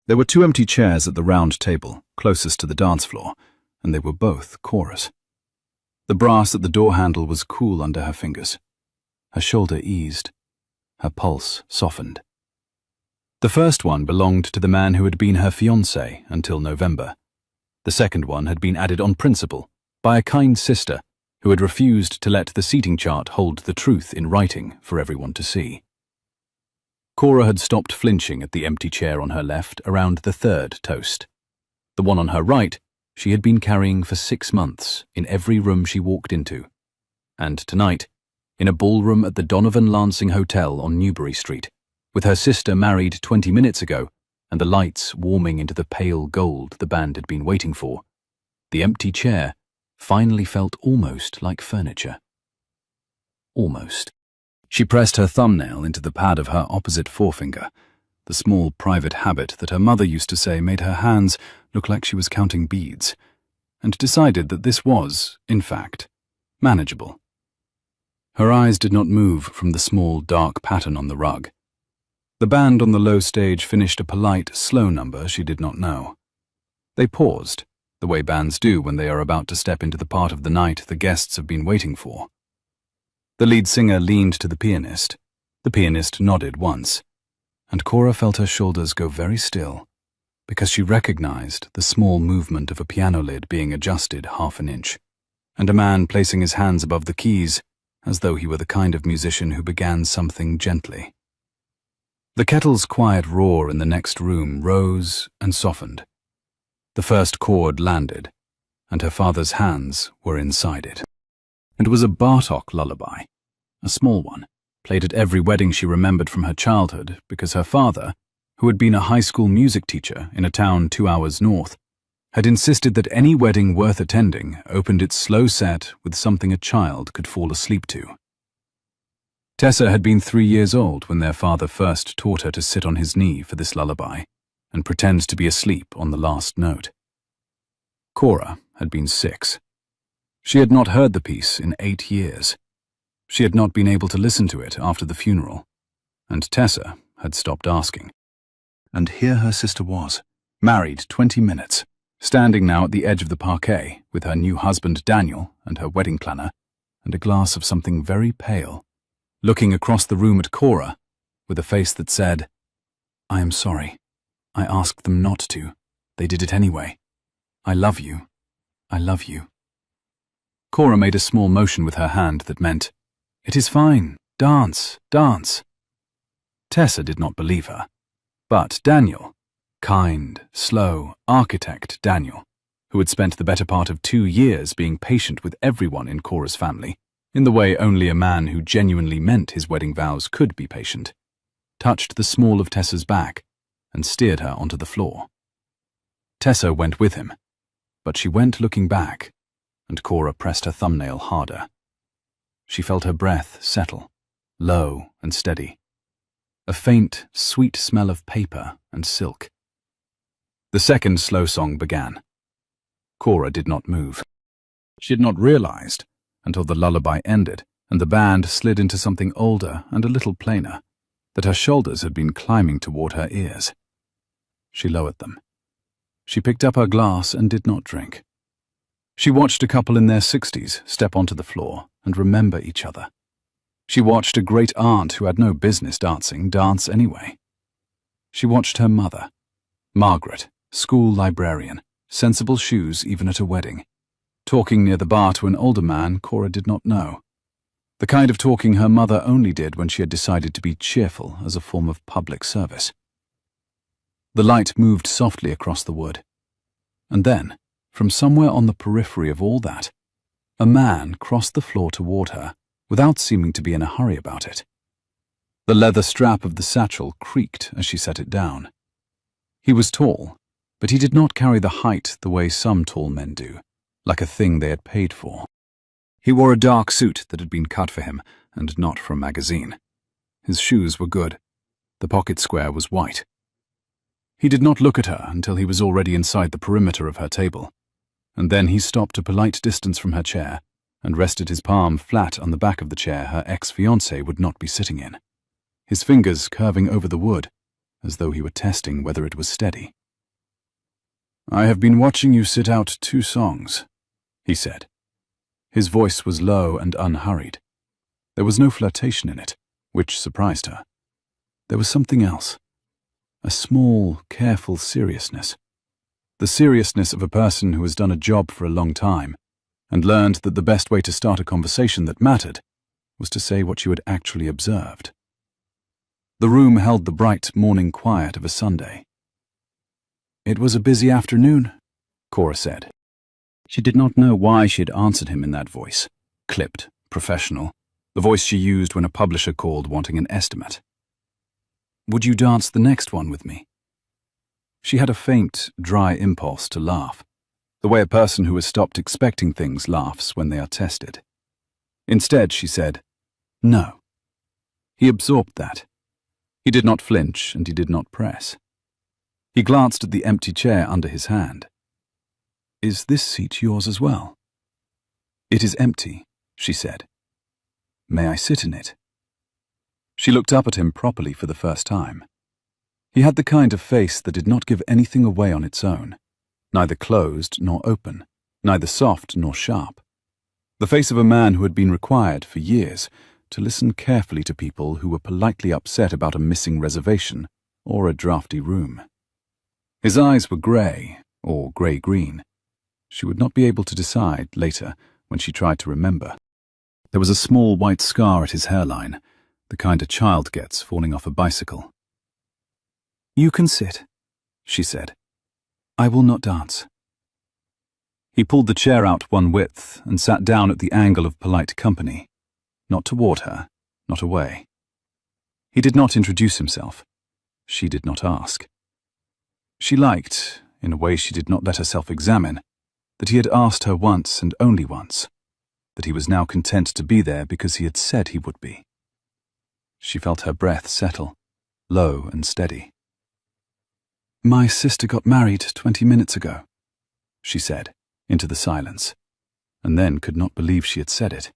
There were 2 empty chairs at the round table, closest to the dance floor, and they were both Cora's. The brass at the door handle was cool under her fingers. Her shoulder eased. Her pulse softened. The first one belonged to the man who had been her fiancé until November. The second one had been added on principle by a kind sister who had refused to let the seating chart hold the truth in writing for everyone to see. Cora had stopped flinching at the empty chair on her left around the third toast. The one on her right she had been carrying for 6 months in every room she walked into. And tonight, in a ballroom at the Donovan Lansing Hotel on Newbury Street, with her sister married 20 minutes ago and the lights warming into the pale gold the band had been waiting for, the empty chair finally felt almost like furniture. Almost. She pressed her thumbnail into the pad of her opposite forefinger, the small private habit that her mother used to say made her hands look like she was counting beads, and decided that this was, in fact, manageable. Her eyes did not move from the small, dark pattern on the rug. The band on the low stage finished a polite, slow number she did not know. They paused, the way bands do when they are about to step into the part of the night the guests have been waiting for. The lead singer leaned to the pianist nodded once, and Cora felt her shoulders go very still, because she recognized the small movement of a piano lid being adjusted half an inch, and a man placing his hands above the keys as though he were the kind of musician who began something gently. The kettle's quiet roar in the next room rose and softened. The first chord landed, and her father's hands were inside it. It was a Bartok lullaby, a small one, played at every wedding she remembered from her childhood because her father, who had been a high school music teacher in a town 2 hours north, had insisted that any wedding worth attending opened its slow set with something a child could fall asleep to. Tessa had been 3 years old when their father first taught her to sit on his knee for this lullaby and pretend to be asleep on the last note. Cora had been 6. She had not heard the piece in 8 years. She had not been able to listen to it after the funeral, and Tessa had stopped asking. And here her sister was, married 20 minutes, standing now at the edge of the parquet with her new husband Daniel and her wedding planner and a glass of something very pale, looking across the room at Cora with a face that said, "I am sorry. I asked them not to. They did it anyway. I love you. I love you." Cora made a small motion with her hand that meant, "It is fine. Dance, dance." Tessa did not believe her. But Daniel, kind, slow, architect Daniel, who had spent the better part of 2 years being patient with everyone in Cora's family, in the way only a man who genuinely meant his wedding vows could be patient, touched the small of Tessa's back and steered her onto the floor. Tessa went with him, but she went looking back, and Cora pressed her thumbnail harder. She felt her breath settle, low and steady. A faint, sweet smell of paper and silk. The second slow song began. Cora did not move. She had not realized, until the lullaby ended and the band slid into something older and a little plainer, that her shoulders had been climbing toward her ears. She lowered them. She picked up her glass and did not drink. She watched a couple in their 60s step onto the floor and remember each other. She watched a great aunt who had no business dancing dance anyway. She watched her mother, Margaret, school librarian, sensible shoes even at a wedding, talking near the bar to an older man Cora did not know. The kind of talking her mother only did when she had decided to be cheerful as a form of public service. The light moved softly across the wood. And then, from somewhere on the periphery of all that, a man crossed the floor toward her without seeming to be in a hurry about it. The leather strap of the satchel creaked as she set it down. He was tall, but he did not carry the height the way some tall men do, like a thing they had paid for. He wore a dark suit that had been cut for him and not for a magazine. His shoes were good. The pocket square was white. He did not look at her until he was already inside the perimeter of her table, and then he stopped a polite distance from her chair and rested his palm flat on the back of the chair her ex-fiancée would not be sitting in, his fingers curving over the wood, as though he were testing whether it was steady. "I have been watching you sit out 2 songs," he said. His voice was low and unhurried. There was no flirtation in it, which surprised her. There was something else. A small, careful seriousness. The seriousness of a person who has done a job for a long time and learned that the best way to start a conversation that mattered was to say what you had actually observed. The room held the bright morning quiet of a Sunday. "It was a busy afternoon," Cora said. She did not know why she had answered him in that voice, clipped, professional, the voice she used when a publisher called wanting an estimate. "Would you dance the next one with me?" She had a faint, dry impulse to laugh, the way a person who has stopped expecting things laughs when they are tested. Instead, she said, "No." He absorbed that. He did not flinch and he did not press. He glanced at the empty chair under his hand. "Is this seat yours as well?" "It is empty," she said. "May I sit in it?" She looked up at him properly for the first time. He had the kind of face that did not give anything away on its own, neither closed nor open, neither soft nor sharp. The face of a man who had been required for years to listen carefully to people who were politely upset about a missing reservation or a drafty room. His eyes were grey, or grey-green. She would not be able to decide later when she tried to remember. There was a small white scar at his hairline, the kind a child gets falling off a bicycle. "You can sit," she said. "I will not dance." He pulled the chair out one width and sat down at the angle of polite company, not toward her, not away. He did not introduce himself. She did not ask. She liked, in a way she did not let herself examine, that he had asked her once and only once, that he was now content to be there because he had said he would be. She felt her breath settle, low and steady. "My sister got married 20 minutes ago," she said, into the silence, and then could not believe she had said it.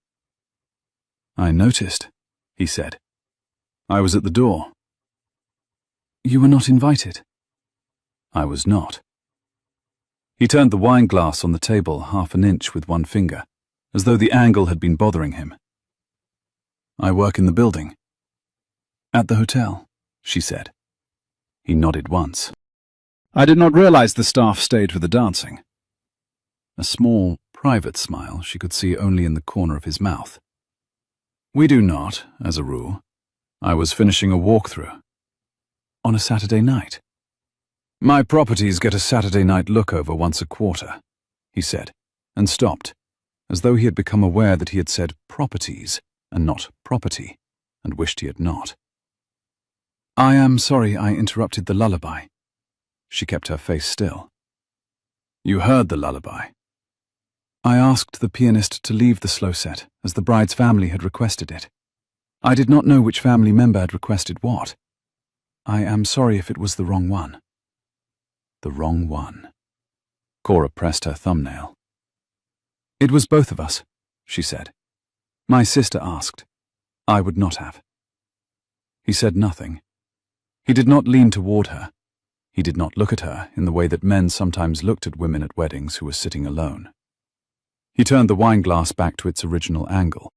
"I noticed," he said. "I was at the door." "You were not invited?" "I was not." He turned the wine glass on the table half an inch with one finger, as though the angle had been bothering him. "I work in the building." "At the hotel," she said. He nodded once. "I did not realize the staff stayed for the dancing." A small, private smile she could see only in the corner of his mouth. "We do not, as a rule. I was finishing a walkthrough." "On a Saturday night?" "My properties get a Saturday night look-over once a quarter," he said, and stopped, as though he had become aware that he had said properties and not property, and wished he had not. "I am sorry I interrupted the lullaby." She kept her face still. "You heard the lullaby?" "I asked the pianist to leave the slow set, as the bride's family had requested it. I did not know which family member had requested what. I am sorry if it was the wrong one." The wrong one. Cora pressed her thumbnail. "It was both of us," she said. "My sister asked. I would not have." He said nothing. He did not lean toward her. He did not look at her in the way that men sometimes looked at women at weddings who were sitting alone. He turned the wineglass back to its original angle.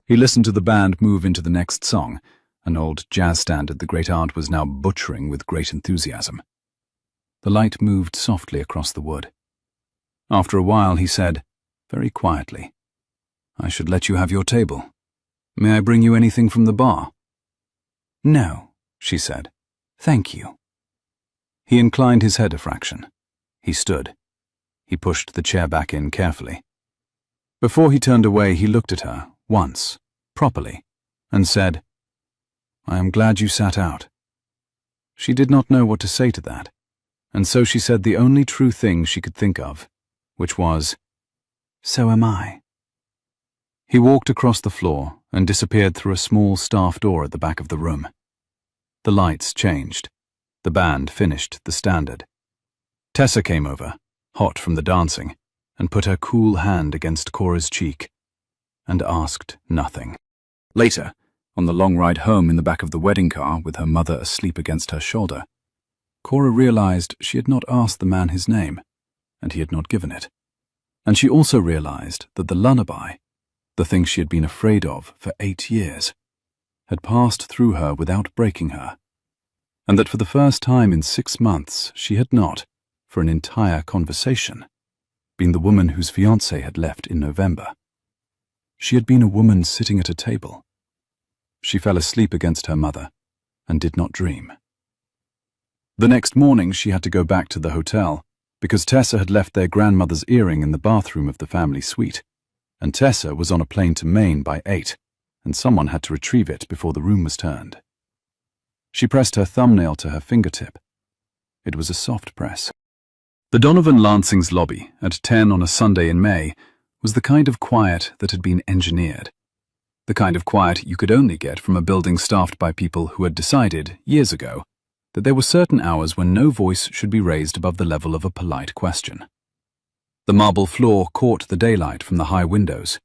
He listened to the band move into the next song, an old jazz standard the great-aunt was now butchering with great enthusiasm. The light moved softly across the wood. After a while he said, very quietly, "I should let you have your table. May I bring you anything from the bar?" "No," she said. "Thank you." He inclined his head a fraction. He stood. He pushed the chair back in carefully. Before he turned away, he looked at her, once, properly, and said, "I am glad you sat out." She did not know what to say to that, and so she said the only true thing she could think of, which was, "So am I." He walked across the floor and disappeared through a small staff door at the back of the room. The lights changed. The band finished the standard. Tessa came over, hot from the dancing, and put her cool hand against Cora's cheek, and asked nothing. Later, on the long ride home in the back of the wedding car with her mother asleep against her shoulder, Cora realized she had not asked the man his name. and he had not given it. And she also realized that the lullaby, the thing she had been afraid of for 8 years, had passed through her without breaking her, and that for the first time in 6 months she had not, for an entire conversation, been the woman whose fiancé had left in November. She had been a woman sitting at a table. She fell asleep against her mother and did not dream. The next morning she had to go back to the hotel because Tessa had left their grandmother's earring in the bathroom of the family suite, and Tessa was on a plane to Maine by 8, and someone had to retrieve it before the room was turned. She pressed her thumbnail to her fingertip. It was a soft press. The Donovan Lansing's lobby at 10 on a Sunday in May was the kind of quiet that had been engineered. The kind of quiet you could only get from a building staffed by people who had decided, years ago, that there were certain hours when no voice should be raised above the level of a polite question. The marble floor caught the daylight from the high windows.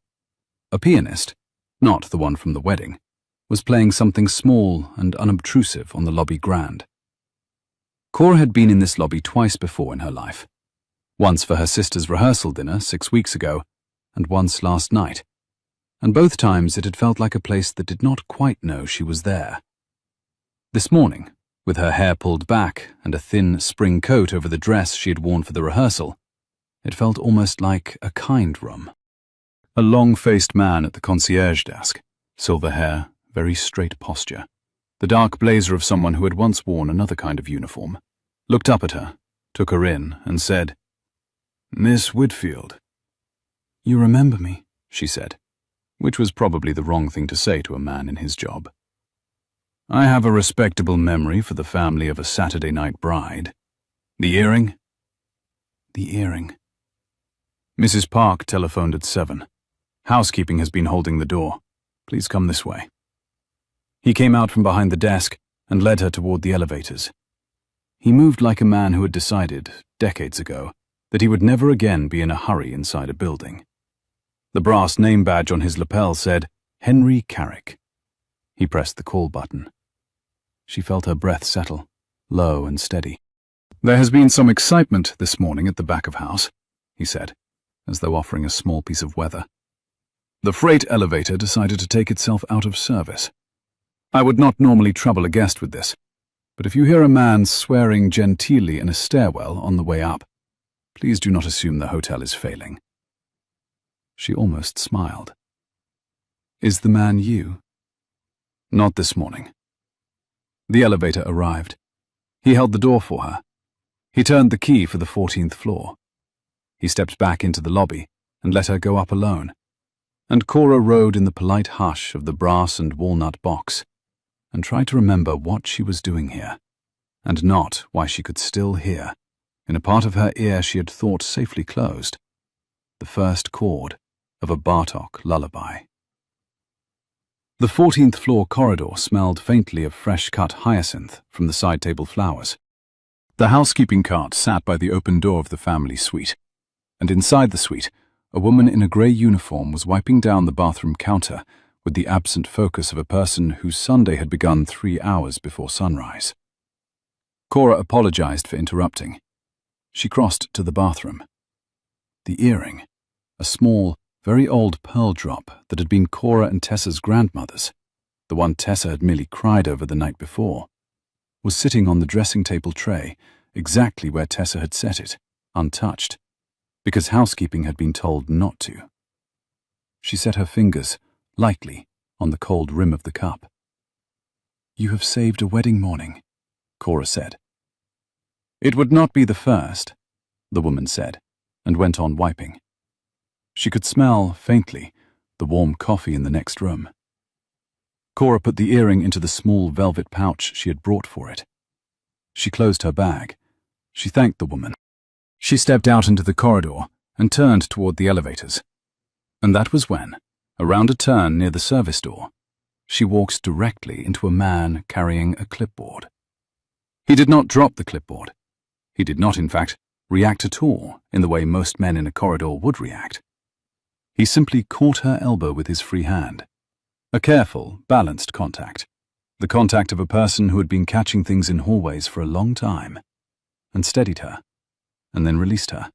A pianist, not the one from the wedding, was playing something small and unobtrusive on the lobby grand. Cora had been in this lobby twice before in her life. Once for her sister's rehearsal dinner 6 weeks ago, and once last night. And both times it had felt like a place that did not quite know she was there. This morning, with her hair pulled back and a thin spring coat over the dress she had worn for the rehearsal, it felt almost like a kind room. A long-faced man at the concierge desk, silver hair, very straight posture, the dark blazer of someone who had once worn another kind of uniform, looked up at her, took her in, and said, "Miss Whitfield." "You remember me," she said, which was probably the wrong thing to say to a man in his job. "I have a respectable memory for the family of a Saturday night bride. The earring?" "The earring." "Mrs. Park telephoned at 7. Housekeeping has been holding the door. Please come this way." He came out from behind the desk and led her toward the elevators. He moved like a man who had decided, decades ago, that he would never again be in a hurry inside a building. The brass name badge on his lapel said, "Henry Carrick." He pressed the call button. She felt her breath settle, low and steady. "There has been some excitement this morning at the back of house," he said, as though offering a small piece of weather. "The freight elevator decided to take itself out of service. I would not normally trouble a guest with this, but if you hear a man swearing genteelly in a stairwell on the way up, please do not assume the hotel is failing." She almost smiled. "Is the man you?" "Not this morning." The elevator arrived. He held the door for her. He turned the key for the 14th floor. He stepped back into the lobby and let her go up alone, and Cora rode in the polite hush of the brass and walnut box and tried to remember what she was doing here, and not why she could still hear, in a part of her ear she had thought safely closed, the first chord of a Bartok lullaby. The 14th floor corridor smelled faintly of fresh-cut hyacinth from the side-table flowers. The housekeeping cart sat by the open door of the family suite, and inside the suite, a woman in a grey uniform was wiping down the bathroom counter with the absent focus of a person whose Sunday had begun 3 hours before sunrise. Cora apologized for interrupting. She crossed to the bathroom. The earring, a small, very old pearl drop that had been Cora and Tessa's grandmother's, the one Tessa had merely cried over the night before, was sitting on the dressing table tray, exactly where Tessa had set it, untouched, because housekeeping had been told not to. She set her fingers, lightly, on the cold rim of the cup. "You have saved a wedding morning," Cora said. "It would not be the first," the woman said, and went on wiping. She could smell, faintly, the warm coffee in the next room. Cora put the earring into the small velvet pouch she had brought for it. She closed her bag. She thanked the woman. She stepped out into the corridor and turned toward the elevators. And that was when, around a turn near the service door, she walked directly into a man carrying a clipboard. He did not drop the clipboard. He did not, in fact, react at all in the way most men in a corridor would react. He simply caught her elbow with his free hand. A careful, balanced contact. The contact of a person who had been catching things in hallways for a long time, and steadied her, and then released her.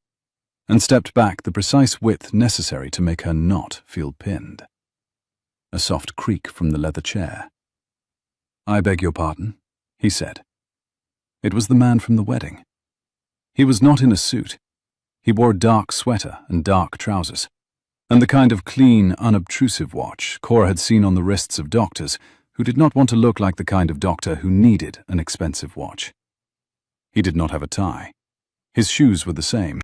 and stepped back the precise width necessary to make her not feel pinned. A soft creak from the leather chair. "I beg your pardon," he said. It was the man from the wedding. He was not in a suit. He wore a dark sweater and dark trousers, and the kind of clean, unobtrusive watch Cora had seen on the wrists of doctors who did not want to look like the kind of doctor who needed an expensive watch. He did not have a tie. His shoes were the same.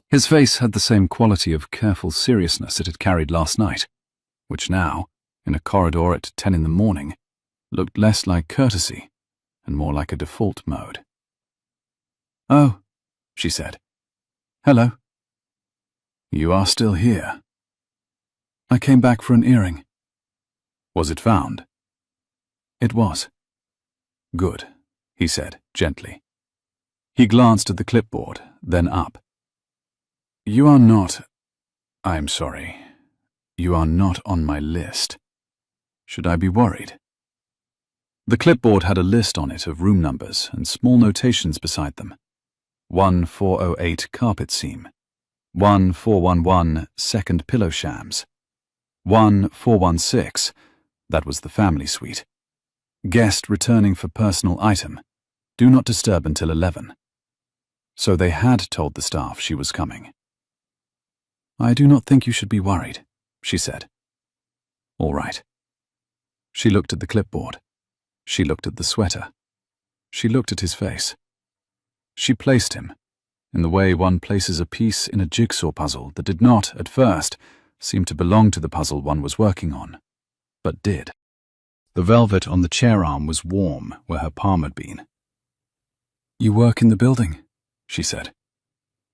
His face had the same quality of careful seriousness it had carried last night, which now, in a corridor at 10 in the morning, looked less like courtesy and more like a default mode. "Oh," she said. "Hello." "You are still here." "I came back for an earring." "Was it found?" "It was." "Good," he said gently. He glanced at the clipboard, then up. "You are not... I'm sorry. You are not on my list. Should I be worried?" The clipboard had a list on it of room numbers and small notations beside them. 1408 carpet seam. 1411 second pillow shams. 1416, that was the family suite. Guest returning for personal item. Do not disturb until 11. So they had told the staff she was coming. "I do not think you should be worried," she said. "All right." She looked at the clipboard. She looked at the sweater. She looked at his face. She placed him, in the way one places a piece in a jigsaw puzzle that did not, at first, seem to belong to the puzzle one was working on, but did. The velvet on the chair arm was warm where her palm had been. "You work in the building," she said.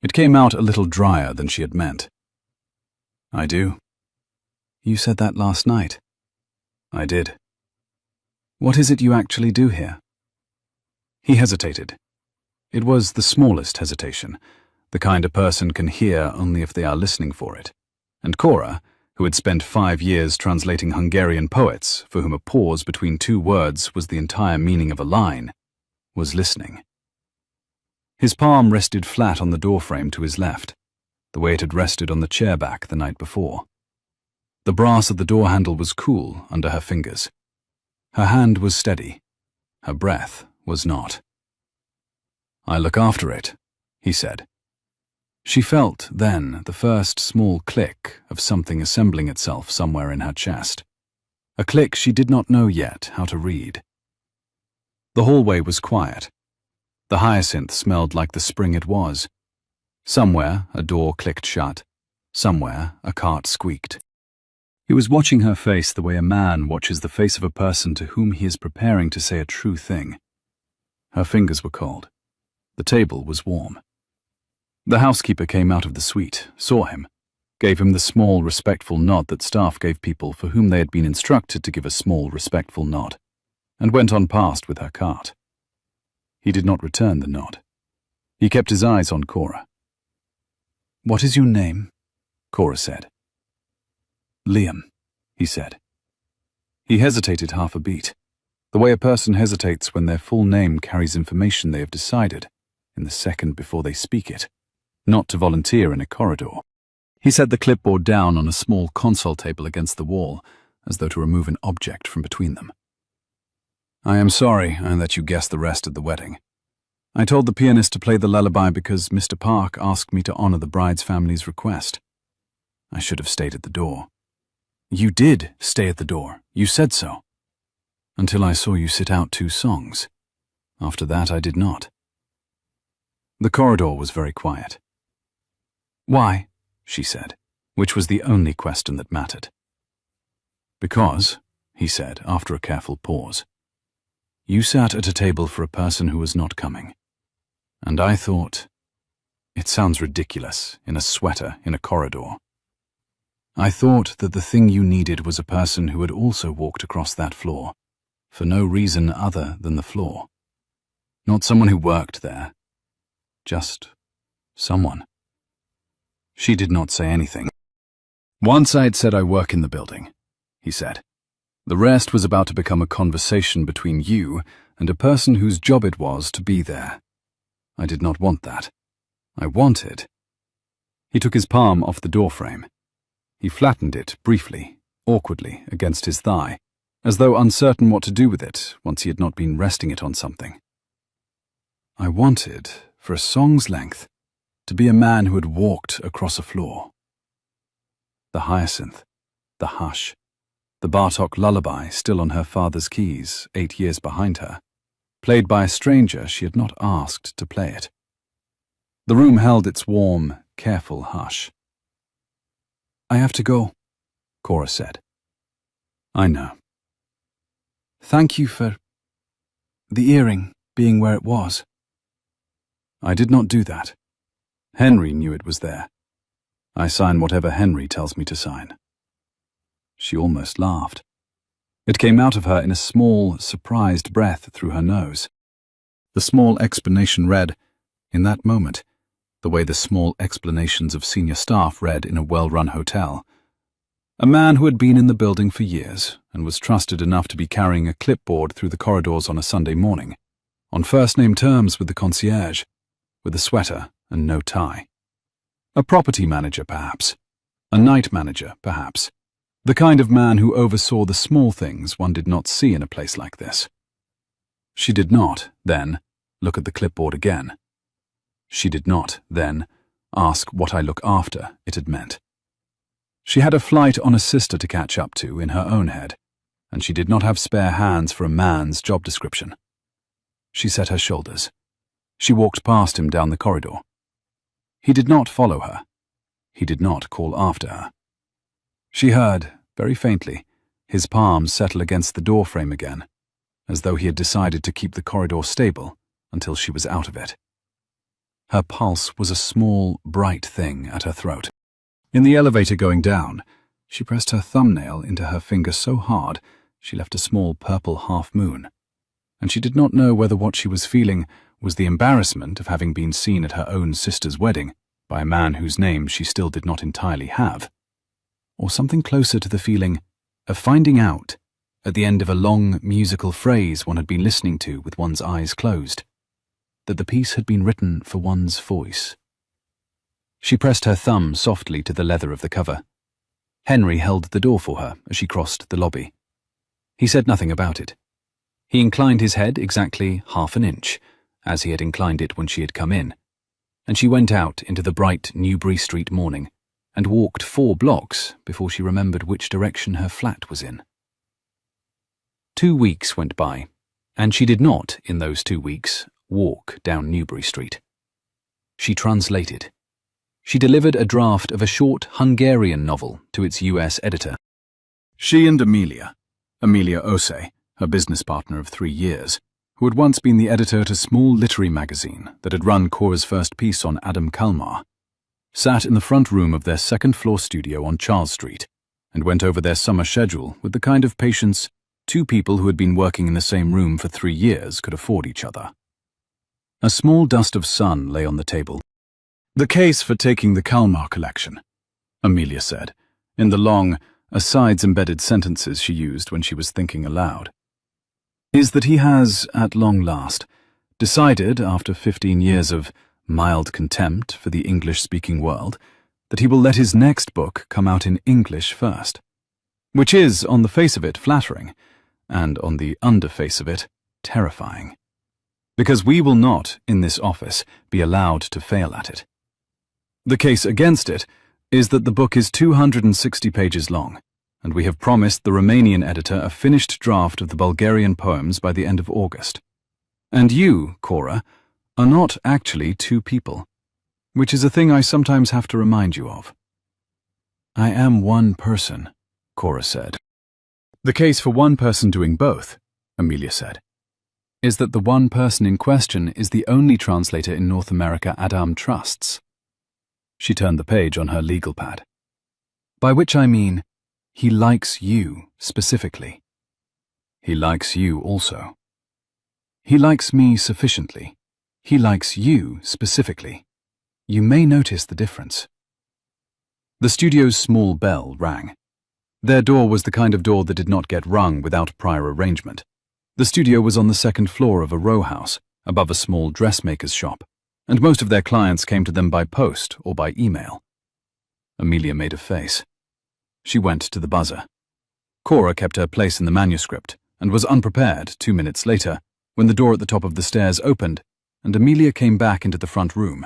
It came out a little drier than she had meant. "I do." "You said that last night." "I did." "What is it you actually do here?" He hesitated. It was the smallest hesitation, the kind a person can hear only if they are listening for it. And Cora, who had spent 5 years translating Hungarian poets, for whom a pause between two words was the entire meaning of a line, was listening. His palm rested flat on the doorframe to his left, the way it had rested on the chair back the night before. The brass of the door handle was cool under her fingers. Her hand was steady. Her breath was not. "I look after it," he said. She felt, then, the first small click of something assembling itself somewhere in her chest. A click she did not know yet how to read. The hallway was quiet. The hyacinth smelled like the spring it was. Somewhere a door clicked shut. Somewhere a cart squeaked. He was watching her face the way a man watches the face of a person to whom he is preparing to say a true thing. Her fingers were cold. The table was warm. The housekeeper came out of the suite, saw him, gave him the small, respectful nod that staff gave people for whom they had been instructed to give a small, respectful nod, and went on past with her cart. He did not return the nod. He kept his eyes on Cora. "What is your name?" Cora said. "Liam," he said. He hesitated half a beat, the way a person hesitates when their full name carries information they have decided, in the second before they speak it, not to volunteer in a corridor. He set the clipboard down on a small console table against the wall, as though to remove an object from between them. "I am sorry I let you guess the rest at the wedding. I told the pianist to play the lullaby because Mr. Park asked me to honor the bride's family's request. I should have stayed at the door." "You did stay at the door. You said so." "Until I saw you sit out 2 songs. After that, I did not." The corridor was very quiet. "Why?" she said, which was the only question that mattered. "Because," he said after a careful pause, "you sat at a table for a person who was not coming. And I thought, it sounds ridiculous, in a sweater in a corridor. I thought that the thing you needed was a person who had also walked across that floor, for no reason other than the floor. Not someone who worked there. Just someone." She did not say anything. "Once I had said I work in the building," he said. "The rest was about to become a conversation between you and a person whose job it was to be there. I did not want that. I wanted..." He took his palm off the doorframe. He flattened it briefly, awkwardly, against his thigh, as though uncertain what to do with it once he had not been resting it on something. I wanted, for a song's length, to be a man who had walked across a floor. The hyacinth, the hush, the Bartok lullaby still on her father's keys 8 years behind her, played by a stranger she had not asked to play it. The room held its warm, careful hush. "I have to go," Cora said. "I know." "Thank you for the earring being where it was." "I did not do that. Henry knew it was there. I sign whatever Henry tells me to sign." She almost laughed. It came out of her in a small, surprised breath through her nose. The small explanation read, in that moment, the way the small explanations of senior staff read in a well-run hotel. A man who had been in the building for years and was trusted enough to be carrying a clipboard through the corridors on a Sunday morning, on first-name terms with the concierge, with a sweater and no tie. A property manager, perhaps. A night manager, perhaps. The kind of man who oversaw the small things one did not see in a place like this. She did not, then, look at the clipboard again. She did not, then, ask what I look after it had meant. She had a flight on a sister to catch up to in her own head, and she did not have spare hands for a man's job description. She set her shoulders. She walked past him down the corridor. He did not follow her. He did not call after her. She heard, very faintly, his palms settle against the doorframe again, as though he had decided to keep the corridor stable until she was out of it. Her pulse was a small, bright thing at her throat. In the elevator going down, she pressed her thumbnail into her finger so hard she left a small purple half-moon, and she did not know whether what she was feeling was the embarrassment of having been seen at her own sister's wedding by a man whose name she still did not entirely have, or something closer to the feeling of finding out, at the end of a long musical phrase one had been listening to with one's eyes closed, that the piece had been written for one's voice. She pressed her thumb softly to the leather of the cover. Henry held the door for her as she crossed the lobby. He said nothing about it. He inclined his head exactly half an inch, as he had inclined it when she had come in, and she went out into the bright Newbury Street morning and walked 4 blocks before she remembered which direction her flat was in. 2 weeks went by, and she did not, in those 2 weeks, walk down Newbury Street. She translated. She delivered a draft of a short Hungarian novel to its US editor. She and Amelia Ose, her business partner of 3 years, who had once been the editor at a small literary magazine that had run Cora's first piece on Adam Kalmar, sat in the front room of their second-floor studio on Charles Street and went over their summer schedule with the kind of patience 2 people who had been working in the same room for 3 years could afford each other. A small dust of sun lay on the table. "The case for taking the Kalmar collection," Amelia said, in the long, asides-embedded sentences she used when she was thinking aloud, "is that he has, at long last, decided, after 15 years of mild contempt for the English-speaking world, that he will let his next book come out in English first, which is, on the face of it, flattering, and on the underface of it, terrifying. Because we will not, in this office, be allowed to fail at it. The case against it is that the book is 260 pages long, and we have promised the Romanian editor a finished draft of the Bulgarian poems by the end of August. And you, Cora, are not actually 2 people, which is a thing I sometimes have to remind you of." "I am one person," Cora said. "The case for one person doing both," Amelia said, "is that the one person in question is the only translator in North America Adam trusts." She turned the page on her legal pad. "By which I mean, he likes you specifically. He likes you also. He likes me sufficiently. He likes you specifically. You may notice the difference." The studio's small bell rang. Their door was the kind of door that did not get rung without prior arrangement. The studio was on the second floor of a row house, above a small dressmaker's shop, and most of their clients came to them by post or by email, Amelia made a face. She went to the buzzer. Cora kept her place in the manuscript and was unprepared 2 minutes later when the door at the top of the stairs opened and Amelia came back into the front room,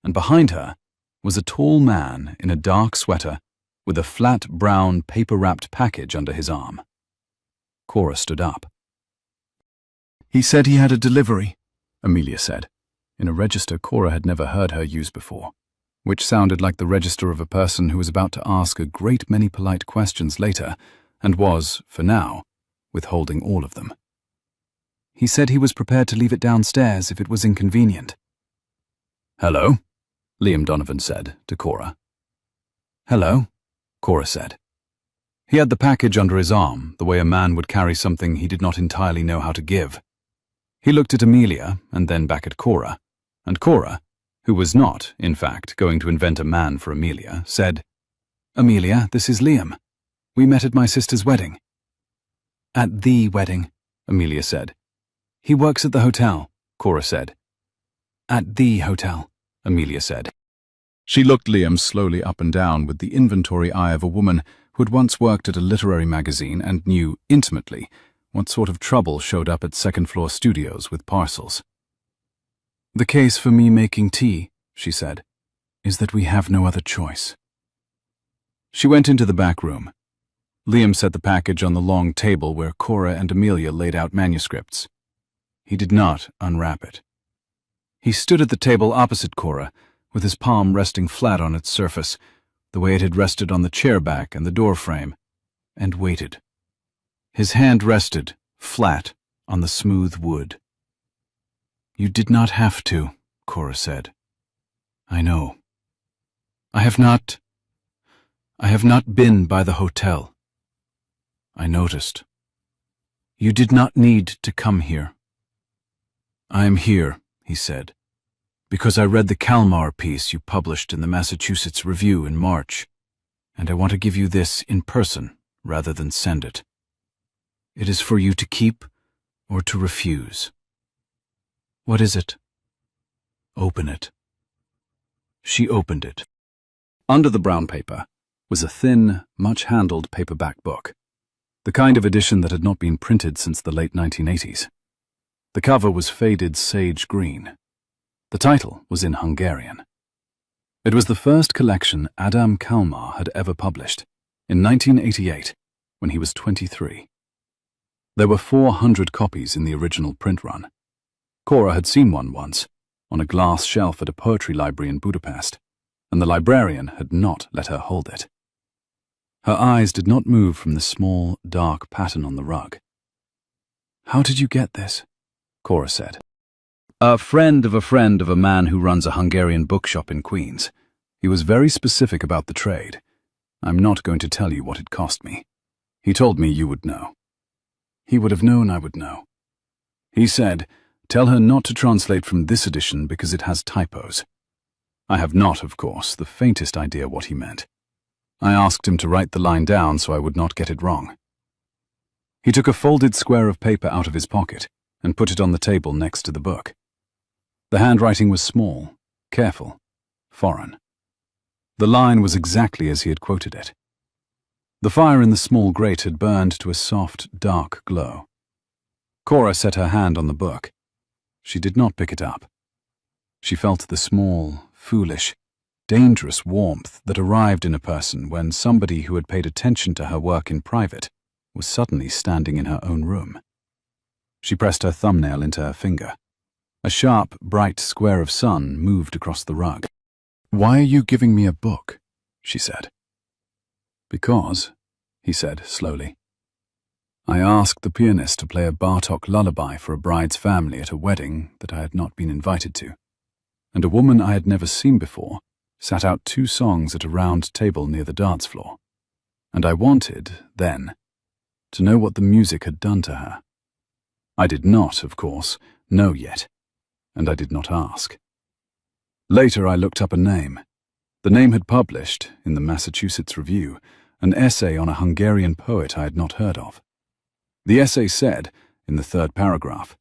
and behind her was a tall man in a dark sweater with a flat brown paper-wrapped package under his arm. Cora stood up. "He said he had a delivery," Amelia said, in a register Cora had never heard her use before, which sounded like the register of a person who was about to ask a great many polite questions later and was, for now, withholding all of them. "He said he was prepared to leave it downstairs if it was inconvenient." "Hello," Liam Donovan said to Cora. "Hello," Cora said. He had the package under his arm, the way a man would carry something he did not entirely know how to give. He looked at Amelia and then back at Cora, and Cora, who was not, in fact, going to invent a man for Amelia, said, "Amelia, this is Liam. We met at my sister's wedding." "At the wedding," Amelia said. "He works at the hotel," Cora said. "At the hotel," Amelia said. She looked Liam slowly up and down with the inventory eye of a woman who had once worked at a literary magazine and knew intimately what sort of trouble showed up at second-floor studios with parcels. "The case for me making tea," she said, "is that we have no other choice." She went into the back room. Liam set the package on the long table where Cora and Amelia laid out manuscripts. He did not unwrap it. He stood at the table opposite Cora, with his palm resting flat on its surface, the way it had rested on the chair back and the door frame, and waited. His hand rested, flat, on the smooth wood. "You did not have to," Cora said. "I know. I have not been by the hotel. I noticed. You did not need to come here." "I am here," he said, "because I read the Kalmar piece you published in the Massachusetts Review in March, and I want to give you this in person rather than send it. It is for you to keep or to refuse." "What is it?" "Open it." She opened it. Under the brown paper was a thin, much-handled paperback book, the kind of edition that had not been printed since the late 1980s. The cover was faded sage green. The title was in Hungarian. It was the first collection Adam Kalmar had ever published, in 1988, when he was 23. There were 400 copies in the original print run. Cora had seen one once, on a glass shelf at a poetry library in Budapest, and the librarian had not let her hold it. Her eyes did not move from the small, dark pattern on the rug. "How did you get this?" Cora said. "A friend of a man who runs a Hungarian bookshop in Queens. He was very specific about the trade. I'm not going to tell you what it cost me. He told me you would know." "He would have known I would know." "He said, tell her not to translate from this edition because it has typos." I have not, of course, the faintest idea what he meant. I asked him to write the line down so I would not get it wrong. He took a folded square of paper out of his pocket and put it on the table next to the book. The handwriting was small, careful, foreign. The line was exactly as he had quoted it. The fire in the small grate had burned to a soft, dark glow. Cora set her hand on the book. She did not pick it up. She felt the small, foolish, dangerous warmth that arrived in a person when somebody who had paid attention to her work in private was suddenly standing in her own room. She pressed her thumbnail into her finger. A sharp, bright square of sun moved across the rug. "Why are you giving me a book?" she said. "Because," he said slowly, "I asked the pianist to play a Bartok lullaby for a bride's family at a wedding that I had not been invited to, and a woman I had never seen before sat out 2 songs at a round table near the dance floor, and I wanted, then, to know what the music had done to her. I did not, of course, know yet, and I did not ask. Later I looked up a name. The name had published, in the Massachusetts Review, an essay on a Hungarian poet I had not heard of. The essay said, in the 3rd paragraph,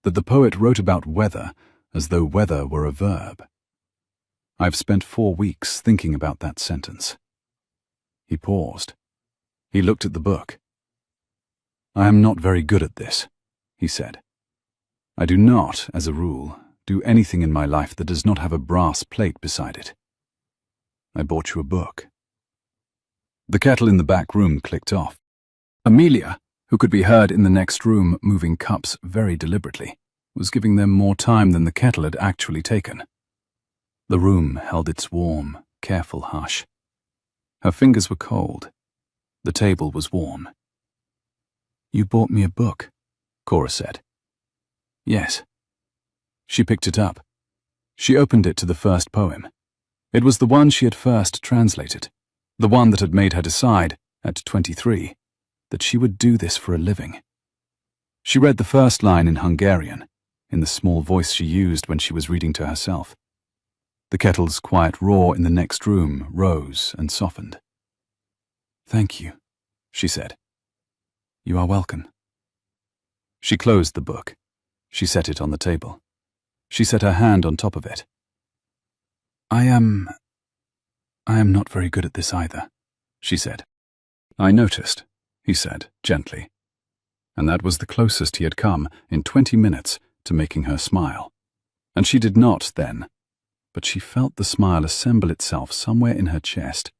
that the poet wrote about weather as though weather were a verb. I've spent 4 weeks thinking about that sentence." He paused. He looked at the book. "I am not very good at this," he said. "I do not, as a rule, do anything in my life that does not have a brass plate beside it. I bought you a book." The kettle in the back room clicked off. Amelia, who could be heard in the next room moving cups very deliberately, was giving them more time than the kettle had actually taken. The room held its warm, careful hush. Her fingers were cold. The table was warm. "You bought me a book," Cora said. "Yes." She picked it up. She opened it to the first poem. It was the one she had first translated, the one that had made her decide, at 23, that she would do this for a living. She read the first line in Hungarian, in the small voice she used when she was reading to herself. The kettle's quiet roar in the next room rose and softened. "Thank you," she said. "You are welcome." She closed the book. She set it on the table. She set her hand on top of it. I am not very good at this either," she said. "I noticed," he said, gently. And that was the closest he had come in 20 minutes to making her smile. And she did not then, but she felt the smile assemble itself somewhere in her chest,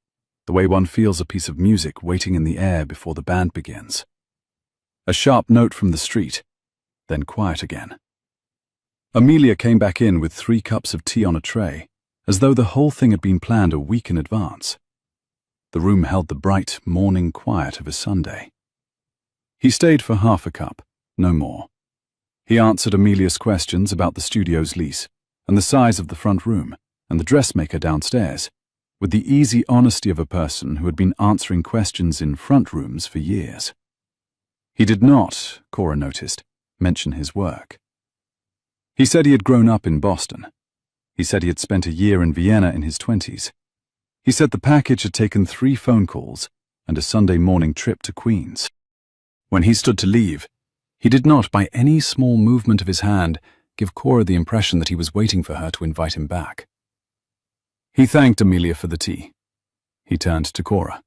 the way one feels a piece of music waiting in the air before the band begins. A sharp note from the street, then quiet again. Amelia came back in with 3 cups of tea on a tray, as though the whole thing had been planned a week in advance. The room held the bright morning quiet of a Sunday. He stayed for half a cup, no more. He answered Amelia's questions about the studio's lease, and the size of the front room, and the dressmaker downstairs, with the easy honesty of a person who had been answering questions in front rooms for years. He did not, Cora noticed, mention his work. He said he had grown up in Boston. He said he had spent a year in Vienna in his 20s. He said the package had taken 3 phone calls and a Sunday morning trip to Queens. When he stood to leave, he did not, by any small movement of his hand, give Cora the impression that he was waiting for her to invite him back. He thanked Amelia for the tea. He turned to Cora.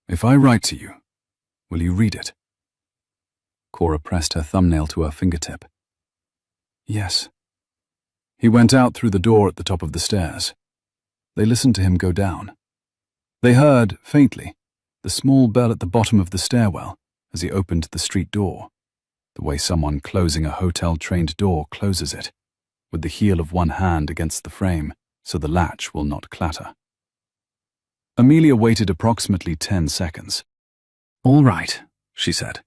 "If I write to you, will you read it?" Cora pressed her thumbnail to her fingertip. "Yes." He went out through the door at the top of the stairs. They listened to him go down. They heard, faintly, the small bell at the bottom of the stairwell as he opened the street door, the way someone closing a hotel-trained door closes it, with the heel of one hand against the frame so the latch will not clatter. Amelia waited approximately 10 seconds. "All right," she said.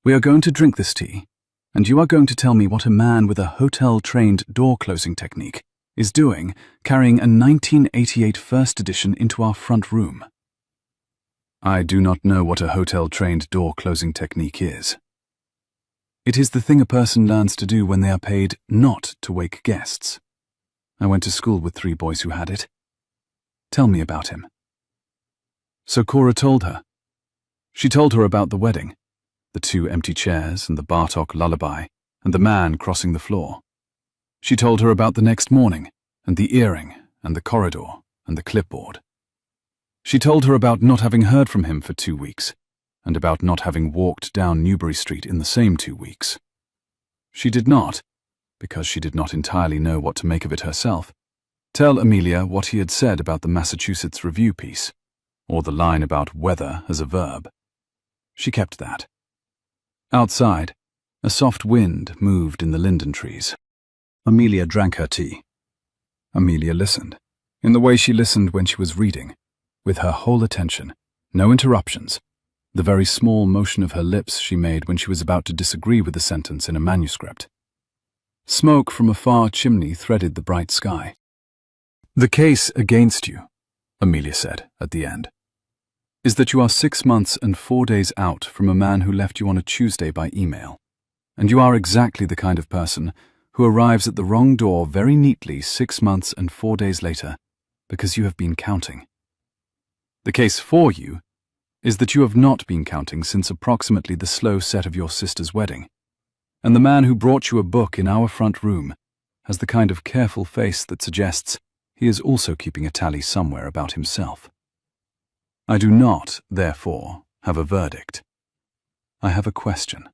"We are going to drink this tea, and you are going to tell me what a man with a hotel-trained door-closing technique is doing carrying a 1988 first edition into our front room." "I do not know what a hotel-trained door-closing technique is." "It is the thing a person learns to do when they are paid not to wake guests. I went to school with 3 boys who had it. Tell me about him." So Cora told her. She told her about the wedding, the 2 empty chairs and the Bartok lullaby, and the man crossing the floor. She told her about the next morning, and the earring, and the corridor, and the clipboard. She told her about not having heard from him for 2 weeks, and about not having walked down Newbury Street in the same 2 weeks. She did not, because she did not entirely know what to make of it herself, tell Amelia what he had said about the Massachusetts Review piece, or the line about weather as a verb. She kept that. Outside, a soft wind moved in the linden trees. Amelia drank her tea. Amelia listened, in the way she listened when she was reading, with her whole attention, no interruptions, the very small motion of her lips she made when she was about to disagree with a sentence in a manuscript. Smoke from a far chimney threaded the bright sky. "The case against you," Amelia said at the end, "is that you are 6 months and 4 days out from a man who left you on a Tuesday by email, and you are exactly the kind of person who arrives at the wrong door very neatly 6 months and 4 days later because you have been counting. The case for you is that you have not been counting since approximately the slow set of your sister's wedding, and the man who brought you a book in our front room has the kind of careful face that suggests he is also keeping a tally somewhere about himself. I do not, therefore, have a verdict. I have a question.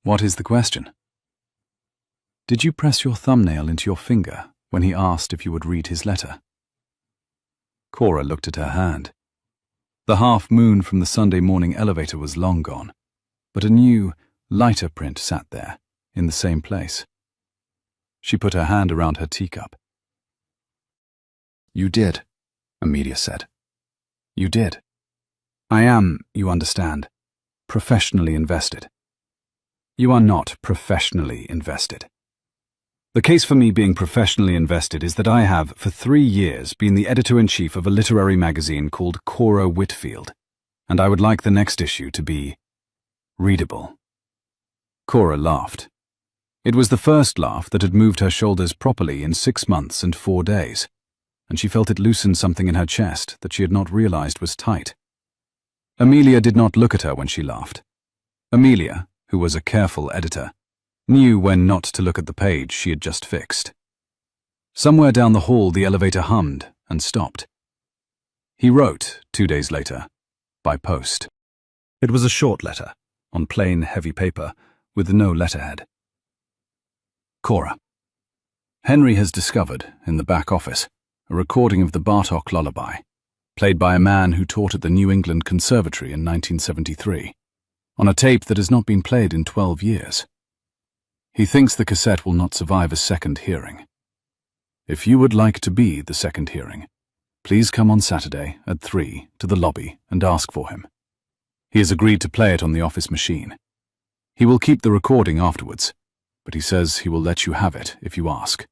What is the question? Did you press your thumbnail into your finger when he asked if you would read his letter? Cora looked at her hand. The half-moon from the Sunday morning elevator was long gone, but a new, lighter print sat there, in the same place. She put her hand around her teacup. You did, Amelia said. You did. I am, you understand, professionally invested. You are not professionally invested. The case for me being professionally invested is that I have, for 3 years, been the editor-in-chief of a literary magazine called Cora Whitfield, and I would like the next issue to be readable. Cora laughed. It was the first laugh that had moved her shoulders properly in 6 months and 4 days, and she felt it loosen something in her chest that she had not realized was tight. Amelia did not look at her when she laughed. Amelia, who was a careful editor, knew when not to look at the page she had just fixed. Somewhere down the hall the elevator hummed and stopped. He wrote, 2 days later, by post. It was a short letter, on plain, heavy paper, with no letterhead. Cora. Henry has discovered, in the back office, a recording of the Bartok lullaby, played by a man who taught at the New England Conservatory in 1973, on a tape that has not been played in 12 years. He thinks the cassette will not survive a second hearing. If you would like to be the second hearing, please come on Saturday at 3 to the lobby and ask for him. He has agreed to play it on the office machine. He will keep the recording afterwards, but he says he will let you have it if you ask.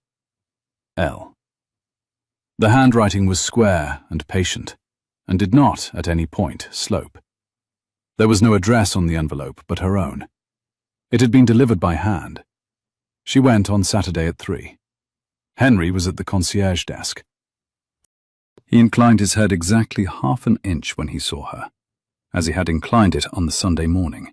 L. The handwriting was square and patient, and did not, at any point, slope. There was no address on the envelope but her own. It had been delivered by hand. She went on Saturday at 3. Henry was at the concierge desk. He inclined his head exactly half an inch when he saw her, as he had inclined it on the Sunday morning,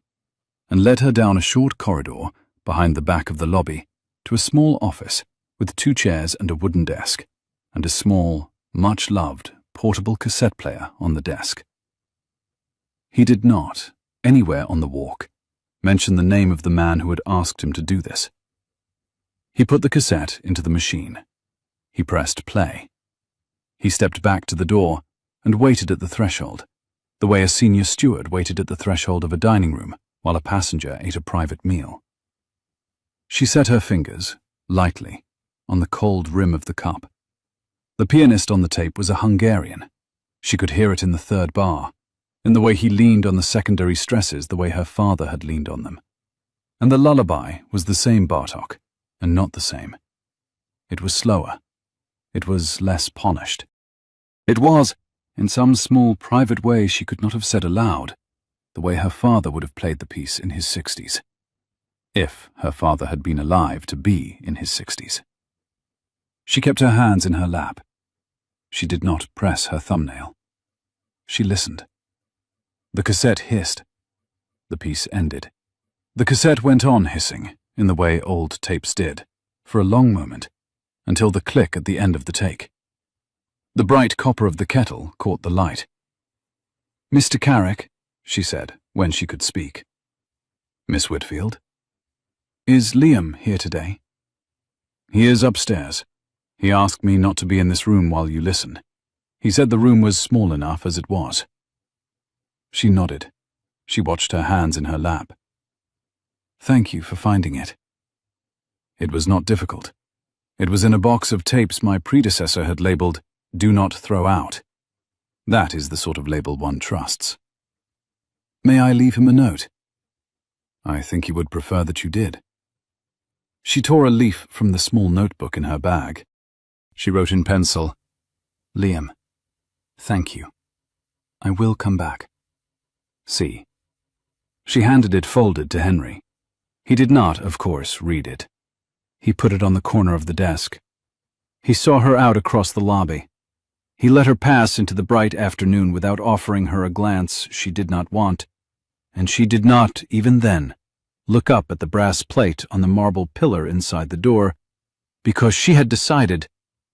and led her down a short corridor behind the back of the lobby to a small office with 2 chairs and a wooden desk, and a small, much-loved, portable cassette player on the desk. He did not, anywhere on the walk, mention the name of the man who had asked him to do this. He put the cassette into the machine. He pressed play. He stepped back to the door and waited at the threshold, the way a senior steward waited at the threshold of a dining room while a passenger ate a private meal. She set her fingers, lightly, on the cold rim of the cup. The pianist on the tape was a Hungarian. She could hear it in the 3rd bar, in the way he leaned on the secondary stresses the way her father had leaned on them. And the lullaby was the same Bartok, and not the same. It was slower. It was less polished. It was, in some small private way she could not have said aloud, the way her father would have played the piece in his 60s. If her father had been alive to be in his 60s. She kept her hands in her lap. She did not press her thumbnail. She listened. The cassette hissed. The piece ended. The cassette went on hissing, in the way old tapes did, for a long moment, until the click at the end of the take. The bright copper of the kettle caught the light. "Mr. Carrick," she said, when she could speak. "Miss Whitfield?" "Is Liam here today?" "He is upstairs. He asked me not to be in this room while you listen. He said the room was small enough as it was." She nodded. She watched her hands in her lap. "Thank you for finding it." "It was not difficult. It was in a box of tapes my predecessor had labeled, 'Do not throw out.' That is the sort of label one trusts." "May I leave him a note?" "I think he would prefer that you did." She tore a leaf from the small notebook in her bag. She wrote in pencil, "Liam, thank you. I will come back. See." She handed it folded to Henry. He did not, of course, read it. He put it on the corner of the desk. He saw her out across the lobby. He let her pass into the bright afternoon without offering her a glance she did not want, and she did not, even then, look up at the brass plate on the marble pillar inside the door, because she had decided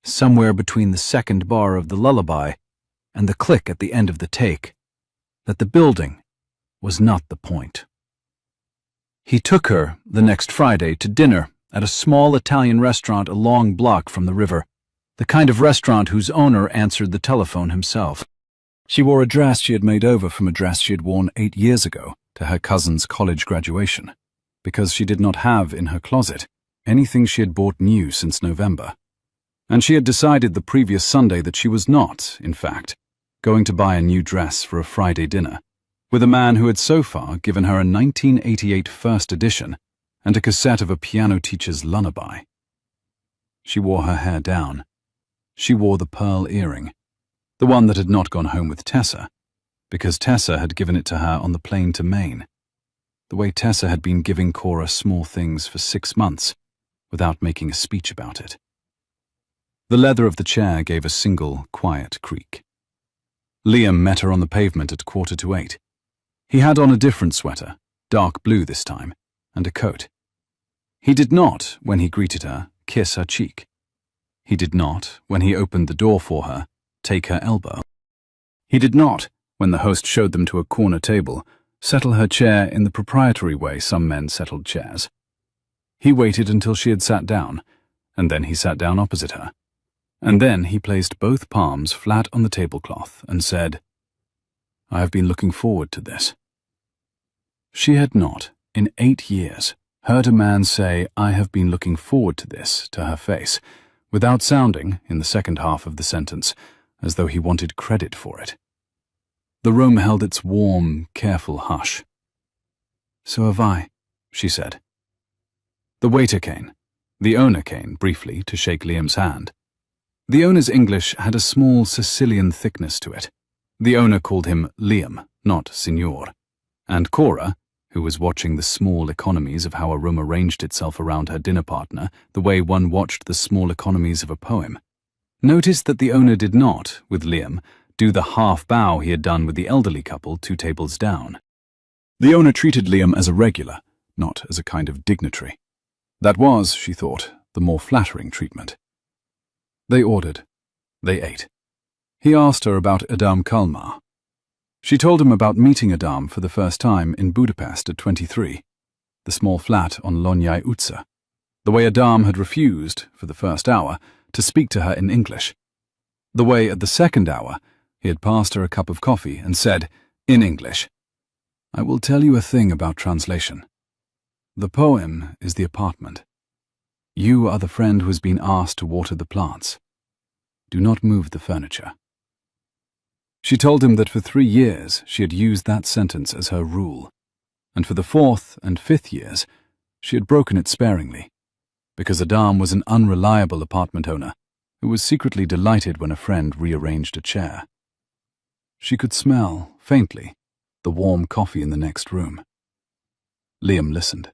somewhere between the second bar of the lullaby and the click at the end of the take, that the building was not the point. He took her the next Friday to dinner at a small Italian restaurant a long block from the river, the kind of restaurant whose owner answered the telephone himself. She wore a dress she had made over from a dress she had worn 8 years ago to her cousin's college graduation, because she did not have in her closet anything she had bought new since November. And she had decided the previous Sunday that she was not, in fact, going to buy a new dress for a Friday dinner with a man who had so far given her a 1988 first edition and a cassette of a piano teacher's lullaby. She wore her hair down. She wore the pearl earring, the one that had not gone home with Tessa, because Tessa had given it to her on the plane to Maine, the way Tessa had been giving Cora small things for 6 months without making a speech about it. The leather of the chair gave a single, quiet creak. Liam met her on the pavement at 7:45. He had on a different sweater, dark blue this time, and a coat. He did not, when he greeted her, kiss her cheek. He did not, when he opened the door for her, take her elbow. He did not, when the host showed them to a corner table, settle her chair in the proprietary way some men settled chairs. He waited until she had sat down, and then he sat down opposite her. And then he placed both palms flat on the tablecloth and said, "I have been looking forward to this." She had not, in 8 years, heard a man say, "I have been looking forward to this," to her face, without sounding, in the second half of the sentence, as though he wanted credit for it. The room held its warm, careful hush. "So have I," she said. The waiter came. The owner came, briefly, to shake Liam's hand. The owner's English had a small Sicilian thickness to it. The owner called him Liam, not Signor, and Cora, who was watching the small economies of how a room arranged itself around her dinner partner, the way one watched the small economies of a poem, noticed that the owner did not, with Liam, do the half bow he had done with the elderly couple 2 tables down. The owner treated Liam as a regular, not as a kind of dignitary. That was, she thought, the more flattering treatment. They ordered. They ate. He asked her about Adam Kalmar. She told him about meeting Adam for the first time in Budapest at 23, the small flat on Lonyai Utsa, the way Adam had refused, for the first hour, to speak to her in English, the way at the second hour he had passed her a cup of coffee and said, in English, "I will tell you a thing about translation. The poem is the apartment. You are the friend who has been asked to water the plants. Do not move the furniture." She told him that for 3 years she had used that sentence as her rule, and for the 4th and 5th years she had broken it sparingly, because Adam was an unreliable apartment owner who was secretly delighted when a friend rearranged a chair. She could smell, faintly, the warm coffee in the next room. Liam listened.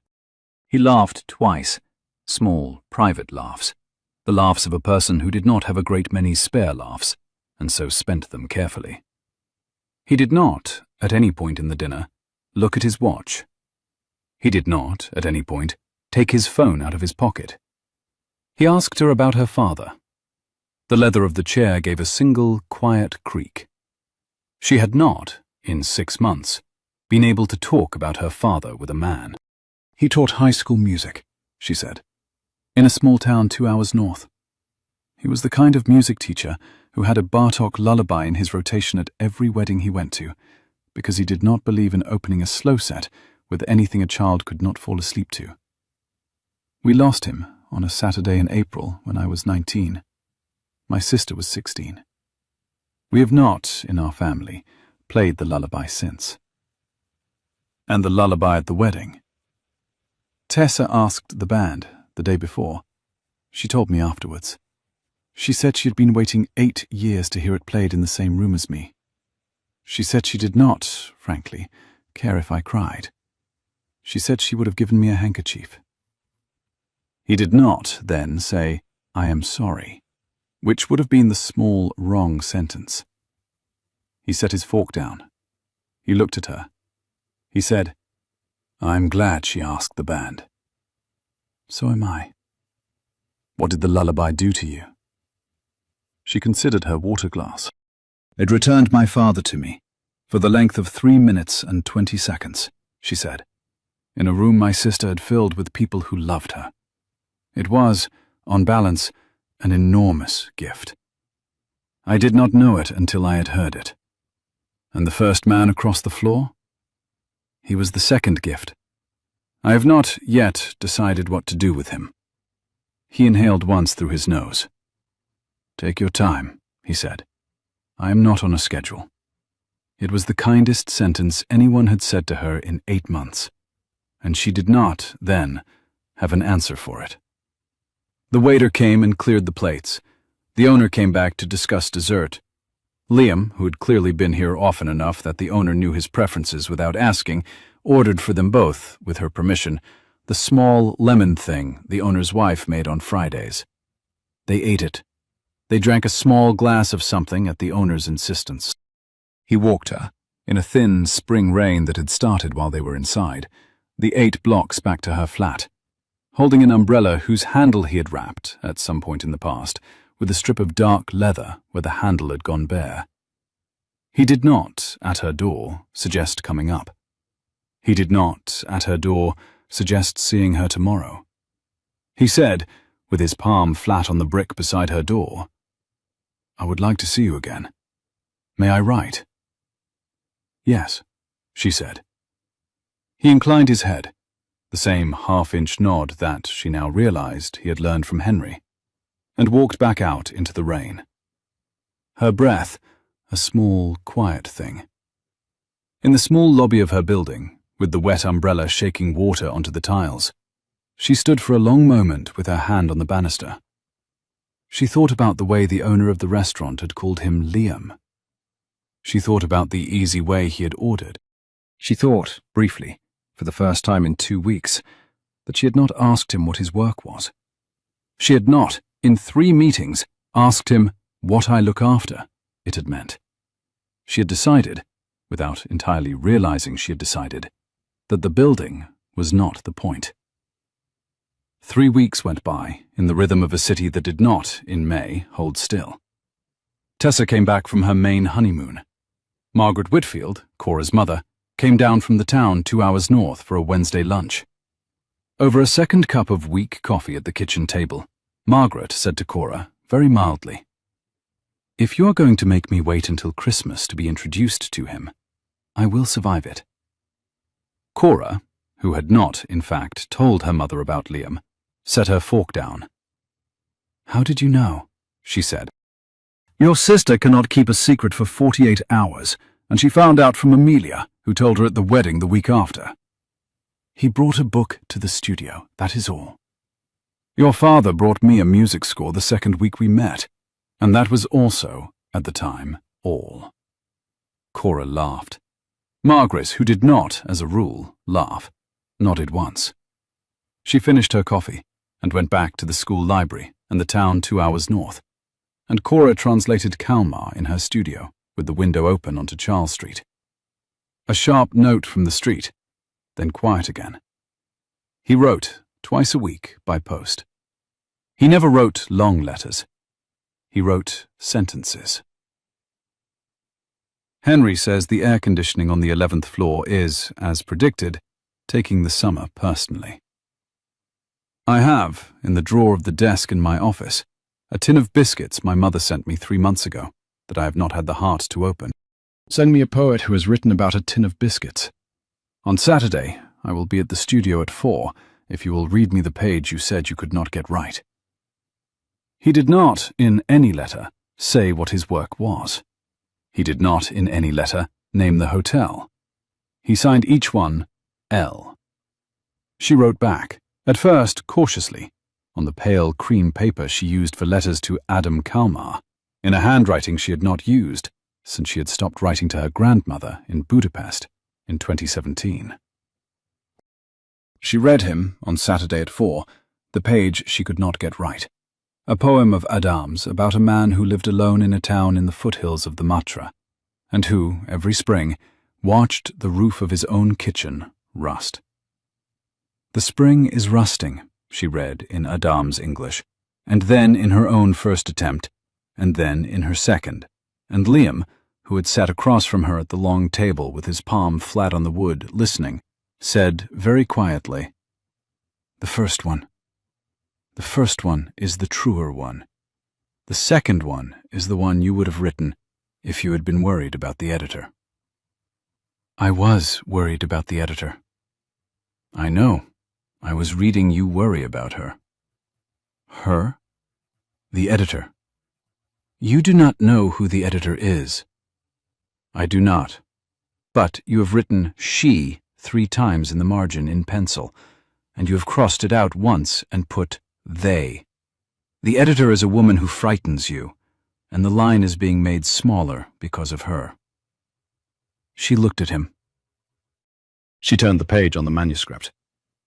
He laughed twice, small, private laughs, the laughs of a person who did not have a great many spare laughs, and so spent them carefully. He did not, at any point in the dinner, look at his watch. He did not, at any point, take his phone out of his pocket. He asked her about her father. The leather of the chair gave a single, quiet creak. She had not, in 6 months, been able to talk about her father with a man. "He taught high school music," she said, "in a small town 2 hours north. He was the kind of music teacher who had a Bartok lullaby in his rotation at every wedding he went to, because he did not believe in opening a slow set with anything a child could not fall asleep to. We lost him on a Saturday in April when I was 19. My sister was 16. We have not, in our family, played the lullaby since." "And the lullaby at the wedding?" "Tessa asked the band the day before. She told me afterwards. She said she had been waiting 8 years to hear it played in the same room as me. She said she did not, frankly, care if I cried. She said she would have given me a handkerchief." He did not, then, say, "I am sorry," which would have been the small, wrong sentence. He set his fork down. He looked at her. He said, "I'm glad she asked the band." "So am I." "What did the lullaby do to you?" She considered her water glass. "It returned my father to me, for the length of 3 minutes and 20 seconds, she said, in a room my sister had filled with people who loved her. It was, on balance, an enormous gift. I did not know it until I had heard it. And the first man across the floor? He was the second gift. I have not yet decided what to do with him." He inhaled once through his nose. "Take your time," he said. "I am not on a schedule." It was the kindest sentence anyone had said to her in 8 months, and she did not, then, have an answer for it. The waiter came and cleared the plates. The owner came back to discuss dessert. Liam, who had clearly been here often enough that the owner knew his preferences without asking, ordered for them both, with her permission, the small lemon thing the owner's wife made on Fridays. They ate it. They drank a small glass of something at the owner's insistence. He walked her, in a thin spring rain that had started while they were inside, the 8 blocks back to her flat, holding an umbrella whose handle he had wrapped, at some point in the past, with a strip of dark leather where the handle had gone bare. He did not, at her door, suggest coming up. He did not, at her door, suggest seeing her tomorrow. He said, with his palm flat on the brick beside her door, "I would like to see you again. May I write?" "Yes," she said. He inclined his head, the same half-inch nod that, she now realized, he had learned from Henry, and walked back out into the rain. Her breath, a small, quiet thing. In the small lobby of her building, with the wet umbrella shaking water onto the tiles, she stood for a long moment with her hand on the banister. She thought about the way the owner of the restaurant had called him Liam. She thought about the easy way he had ordered. She thought, briefly, for the first time in 2 weeks, that she had not asked him what his work was. She had not, in 3 meetings, asked him what I look after, it had meant. She had decided, without entirely realizing she had decided, that the building was not the point. 3 weeks went by in the rhythm of a city that did not, in May, hold still. Tessa came back from her Maine honeymoon. Margaret Whitfield, Cora's mother, came down from the town 2 hours north for a Wednesday lunch. Over a second cup of weak coffee at the kitchen table, Margaret said to Cora, very mildly, "If you are going to make me wait until Christmas to be introduced to him, I will survive it." Cora, who had not, in fact, told her mother about Liam, set her fork down. "How did you know?" she said. "Your sister cannot keep a secret for 48 hours, and she found out from Amelia, who told her at the wedding the week after. He brought a book to the studio, that is all. Your father brought me a music score the second week we met, and that was also, at the time, all." Cora laughed. Margaret, who did not, as a rule, laugh, nodded once. She finished her coffee and went back to the school library and the town 2 hours north, and Cora translated Kalmar in her studio, with the window open onto Charles Street. A sharp note from the street, then quiet again. He wrote, twice a week, by post. He never wrote long letters. He wrote sentences. Henry says the air conditioning on the 11th floor is, as predicted, taking the summer personally. I have, in the drawer of the desk in my office, a tin of biscuits my mother sent me 3 months ago that I have not had the heart to open. Send me a poet who has written about a tin of biscuits. On Saturday, I will be at the studio at 4 if you will read me the page you said you could not get right. He did not, in any letter, say what his work was. He did not, in any letter, name the hotel. He signed each one L. She wrote back, at first cautiously, on the pale cream paper she used for letters to Adam Kalmar, in a handwriting she had not used since she had stopped writing to her grandmother in Budapest in 2017. She read him, on Saturday at 4, the page she could not get right, a poem of Adam's about a man who lived alone in a town in the foothills of the Matra, and who, every spring, watched the roof of his own kitchen rust. "The spring is rusting," she read in Adam's English, and then, in her own first attempt, and then in her second, and Liam, who had sat across from her at the long table with his palm flat on the wood, listening, said very quietly, "The first one. The first one is the truer one. The second one is the one you would have written if you had been worried about the editor." "I was worried about the editor." "I know. I was reading you worry about her." "Her?" "The editor. You do not know who the editor is." "I do not. But you have written she 3 times in the margin in pencil, and you have crossed it out once and put they. The editor is a woman who frightens you, and the line is being made smaller because of her." She looked at him. She turned the page on the manuscript.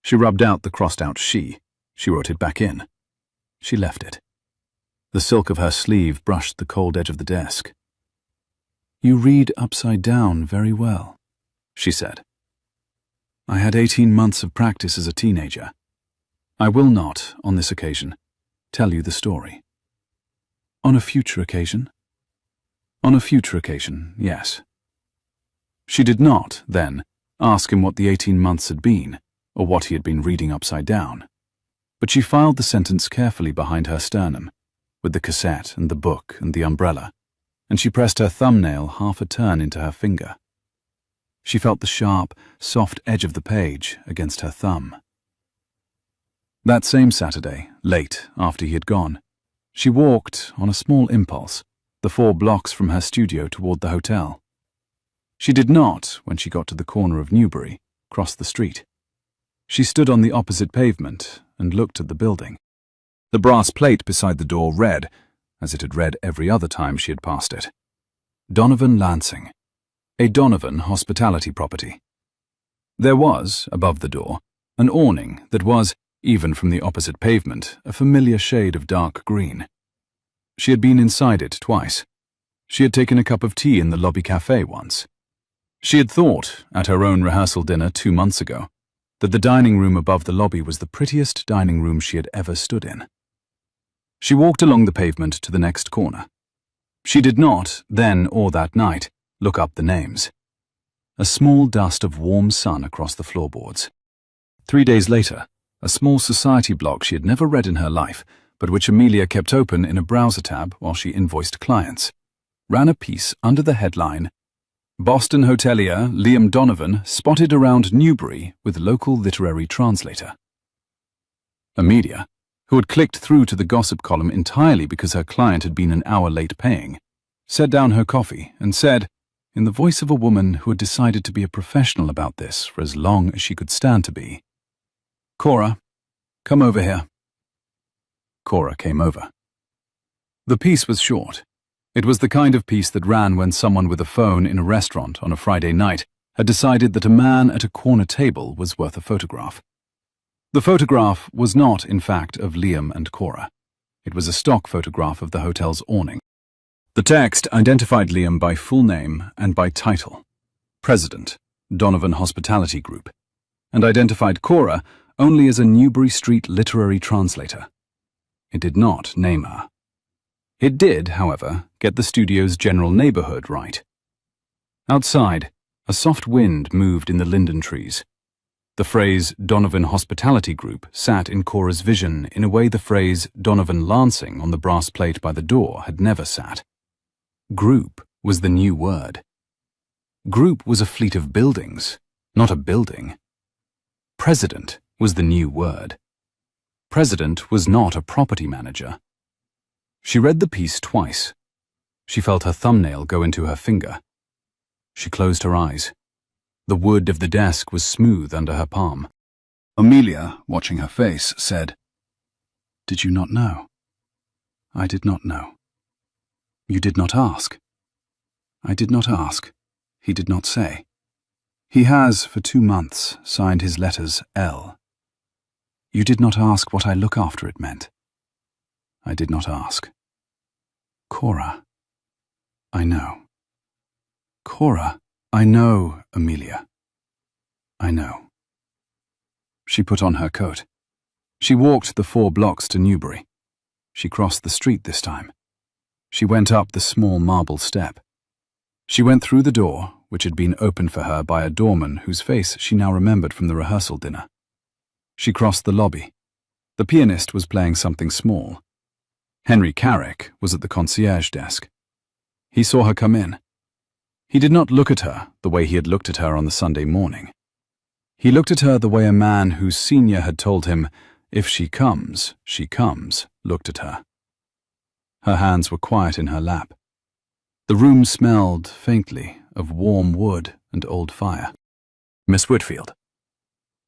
She rubbed out the crossed-out she. She wrote it back in. She left it. The silk of her sleeve brushed the cold edge of the desk. "You read upside down very well," she said. "I had 18 months of practice as a teenager. I will not, on this occasion, tell you the story." "On a future occasion?" "On a future occasion, yes." She did not, then, ask him what the 18 months had been, or what he had been reading upside down. But she filed the sentence carefully behind her sternum, with the cassette and the book and the umbrella, and she pressed her thumbnail half a turn into her finger. She felt the sharp, soft edge of the page against her thumb. That same Saturday, late after he had gone, she walked, on a small impulse, the 4 blocks from her studio toward the hotel. She did not, when she got to the corner of Newbury, cross the street. She stood on the opposite pavement and looked at the building. The brass plate beside the door read, as it had read every other time she had passed it, "Donovan Lansing, a Donovan hospitality property." There was, above the door, an awning that was, even from the opposite pavement, a familiar shade of dark green. She had been inside it twice. She had taken a cup of tea in the lobby cafe once. She had thought, at her own rehearsal dinner 2 months ago, that the dining room above the lobby was the prettiest dining room she had ever stood in. She walked along the pavement to the next corner. She did not, then or that night, look up the names. A small dust of warm sun across the floorboards. 3 days later, a small society blog she had never read in her life, but which Amelia kept open in a browser tab while she invoiced clients, ran a piece under the headline, "Boston hotelier Liam Donovan spotted around Newbury with local literary translator." Amelia, who had clicked through to the gossip column entirely because her client had been an hour late paying, set down her coffee and said, in the voice of a woman who had decided to be a professional about this for as long as she could stand to be, "Cora, come over here." Cora came over. The piece was short. It was the kind of piece that ran when someone with a phone in a restaurant on a Friday night had decided that a man at a corner table was worth a photograph. The photograph was not, in fact, of Liam and Cora. It was a stock photograph of the hotel's awning. The text identified Liam by full name and by title, President, Donovan Hospitality Group, and identified Cora only as a Newbury Street literary translator. It did not name her. It did, however, get the studio's general neighborhood right. Outside, a soft wind moved in the linden trees. The phrase Donovan Hospitality Group sat in Cora's vision in a way the phrase Donovan Lansing on the brass plate by the door had never sat. Group was the new word. Group was a fleet of buildings, not a building. President was the new word. President was not a property manager. She read the piece twice. She felt her thumbnail go into her finger. She closed her eyes. The wood of the desk was smooth under her palm. Amelia, watching her face, said, "Did you not know?" "I did not know." "You did not ask?" "I did not ask. He did not say. He has, for 2 months, signed his letters L. You did not ask what I look after it meant." "I did not ask." "Cora, I know." "Cora, I know, Amelia. I know." She put on her coat. She walked the 4 blocks to Newbury. She crossed the street this time. She went up the small marble step. She went through the door, which had been opened for her by a doorman whose face she now remembered from the rehearsal dinner. She crossed the lobby. The pianist was playing something small. Henry Carrick was at the concierge desk. He saw her come in. He did not look at her the way he had looked at her on the Sunday morning. He looked at her the way a man whose senior had told him, "If she comes, looked at her. Her hands were quiet in her lap. The room smelled, faintly, of warm wood and old fire. "Miss Whitfield."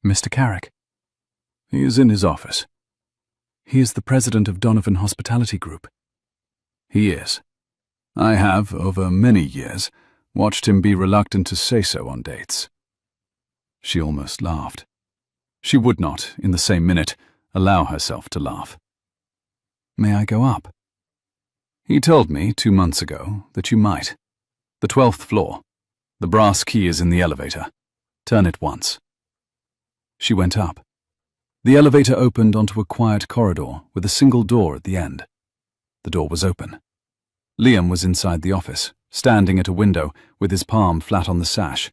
"Mr. Carrick." "He is in his office." "He is the president of Donovan Hospitality Group." "He is. I have, over many years, watched him be reluctant to say so on dates." She almost laughed. She would not, in the same minute, allow herself to laugh. "May I go up?" "He told me 2 months ago that you might. The 12th floor. The brass key is in the elevator. Turn it once." She went up. The elevator opened onto a quiet corridor with a single door at the end. The door was open. Liam was inside the office, standing at a window with his palm flat on the sash.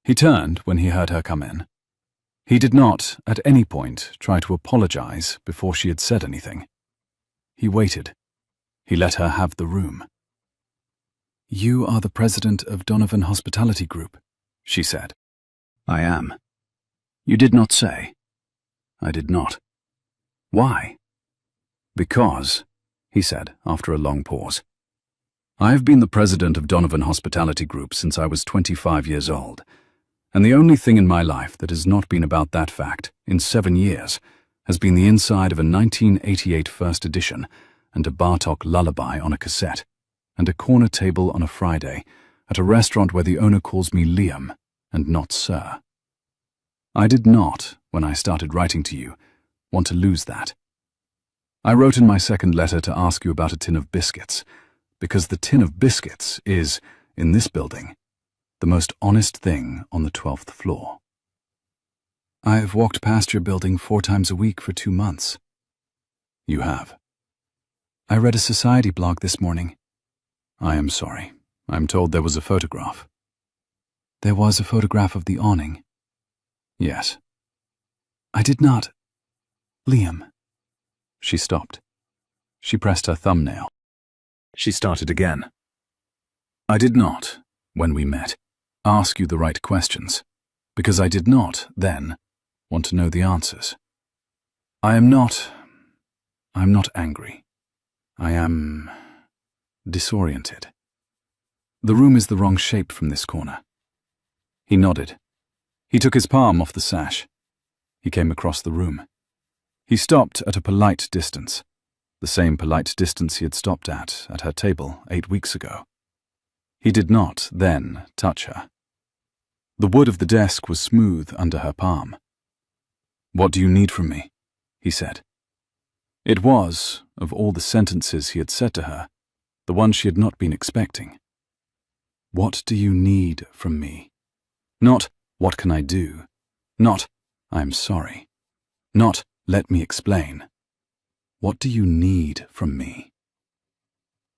He turned when he heard her come in. He did not, at any point, try to apologize before she had said anything. He waited. He let her have the room. "You are the president of Donovan Hospitality Group," she said. "I am." "You did not say." "I did not." "Why?" "Because," he said after a long pause, "I have been the president of Donovan Hospitality Group since I was 25 years old, and the only thing in my life that has not been about that fact in 7 years has been the inside of a 1988 first edition and a Bartok lullaby on a cassette, and a corner table on a Friday at a restaurant where the owner calls me Liam and not Sir. I did not, when I started writing to you, want to lose that. I wrote in my second letter to ask you about a tin of biscuits, because the tin of biscuits is, in this building, the most honest thing on the 12th floor. I have walked past your building 4 times a week for 2 months. You have. I read a society blog this morning. I am sorry. I'm told there was a photograph. There was a photograph of the awning. Yes. I did not. Liam. She stopped. She pressed her thumbnail. She started again. I did not, when we met, ask you the right questions, because I did not, then, want to know the answers. I'm not angry. I am disoriented. The room is the wrong shape from this corner. He nodded. He took his palm off the sash. He came across the room. He stopped at a polite distance, the same polite distance he had stopped at her table 8 weeks ago. He did not, then, touch her. The wood of the desk was smooth under her palm. "What do you need from me?" he said. It was, of all the sentences he had said to her, the one she had not been expecting. What do you need from me? Not, what can I do? Not, I'm sorry. Not, let me explain. What do you need from me?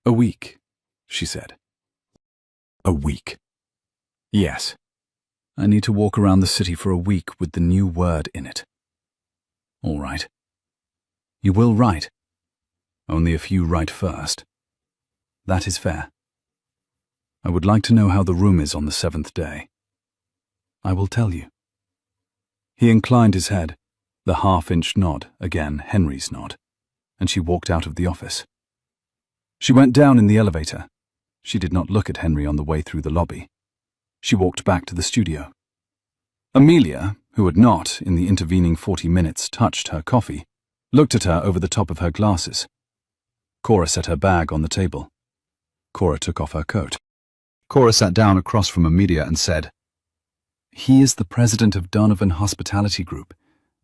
"A week," she said. "A week?" "Yes. I need to walk around the city for a week with the new word in it." "All right." "You will write." "Only if you write first." "That is fair." "I would like to know how the room is on the 7th day." "I will tell you." He inclined his head, the half-inch nod, again Henry's nod, and she walked out of the office. She went down in the elevator. She did not look at Henry on the way through the lobby. She walked back to the studio. Amelia, who had not, in the intervening 40 minutes, touched her coffee, looked at her over the top of her glasses. Cora set her bag on the table. Cora took off her coat. Cora sat down across from Amelia and said, "He is the president of Donovan Hospitality Group,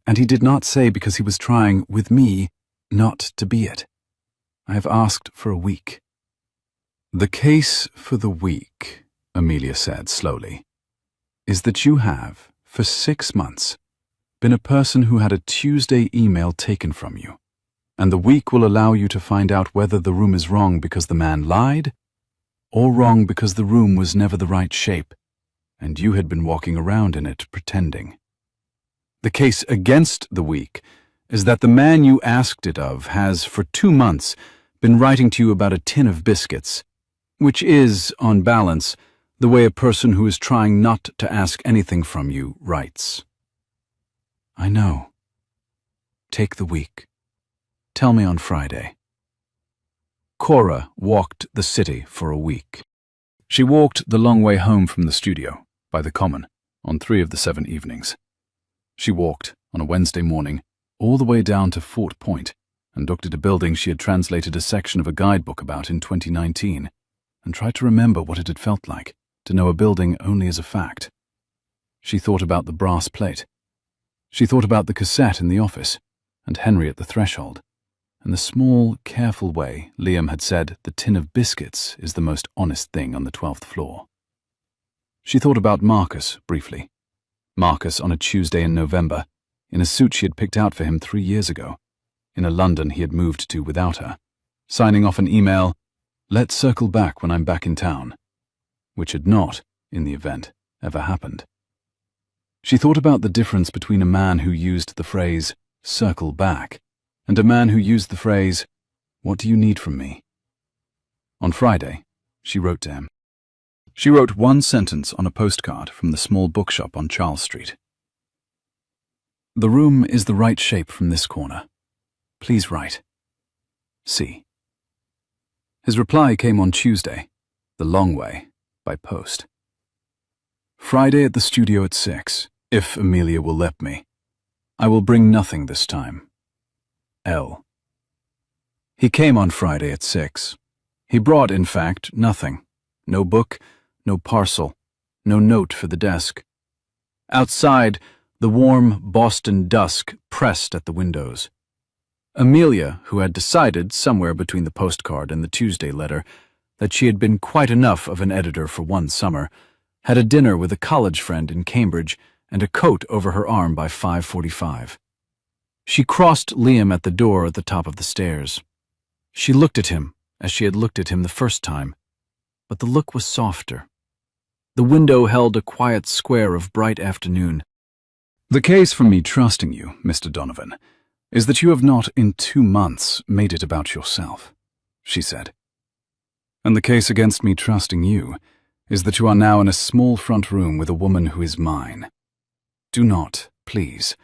and he did not say because he was trying, with me, not to be it. I have asked for a week." "The case for the week," Amelia said slowly, "is that you have, for 6 months, been a person who had a Tuesday email taken from you. And the week will allow you to find out whether the room is wrong because the man lied, or wrong because the room was never the right shape, and you had been walking around in it pretending. The case against the week is that the man you asked it of has, for 2 months, been writing to you about a tin of biscuits, which is, on balance, the way a person who is trying not to ask anything from you writes. I know. Take the week. Tell me on Friday. Cora walked the city for a week. She walked the long way home from the studio, by the Common, on 3 of the 7 evenings. She walked, on a Wednesday morning, all the way down to Fort Point, and looked at a building she had translated a section of a guidebook about in 2019, and tried to remember what it had felt like to know a building only as a fact. She thought about the brass plate. She thought about the cassette in the office, and Henry at the threshold, and the small, careful way Liam had said the tin of biscuits is the most honest thing on the 12th floor. She thought about Marcus, briefly. Marcus on a Tuesday in November, in a suit she had picked out for him 3 years ago, in a London he had moved to without her, signing off an email, "Let's circle back when I'm back in town," which had not, in the event, ever happened. She thought about the difference between a man who used the phrase, "circle back," and a man who used the phrase, "What do you need from me?" On Friday, she wrote to him. She wrote 1 sentence on a postcard from the small bookshop on Charles Street. The room is the right shape from this corner. Please write. C. His reply came on Tuesday, the long way, by post. Friday at the studio at 6, if Amelia will let me. I will bring nothing this time. L. He came on Friday at 6. He brought, in fact, nothing. No book, no parcel, no note for the desk. Outside, the warm Boston dusk pressed at the windows. Amelia, who had decided, somewhere between the postcard and the Tuesday letter, that she had been quite enough of an editor for 1 summer, had a dinner with a college friend in Cambridge and a coat over her arm by 5:45. She crossed Liam at the door at the top of the stairs. She looked at him as she had looked at him the first time, but the look was softer. The window held a quiet square of bright afternoon. The case for me trusting you, Mr. Donovan, is that you have not in 2 months made it about yourself, she said. And the case against me trusting you is that you are now in a small front room with a woman who is mine. Do not, please,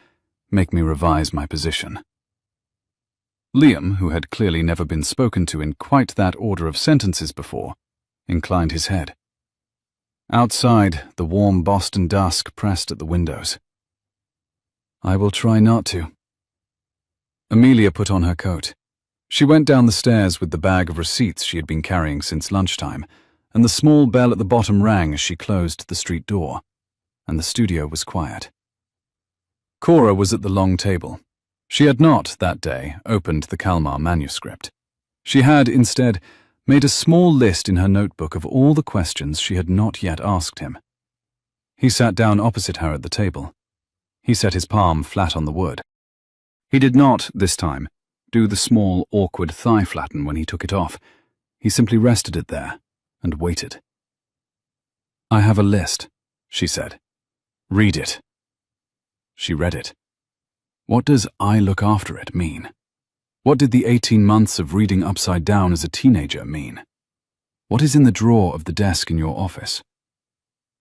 make me revise my position. Liam, who had clearly never been spoken to in quite that order of sentences before, inclined his head. Outside, the warm Boston dusk pressed at the windows. I will try not to. Amelia put on her coat. She went down the stairs with the bag of receipts she had been carrying since lunchtime, and the small bell at the bottom rang as she closed the street door, and the studio was quiet. Cora was at the long table. She had not, that day, opened the Kalmar manuscript. She had, instead, made a small list in her notebook of all the questions she had not yet asked him. He sat down opposite her at the table. He set his palm flat on the wood. He did not, this time, do the small, awkward thigh flatten when he took it off. He simply rested it there and waited. I have a list, she said. Read it. She read it. What does I look after it mean? What did the 18 months of reading upside down as a teenager mean? What is in the drawer of the desk in your office?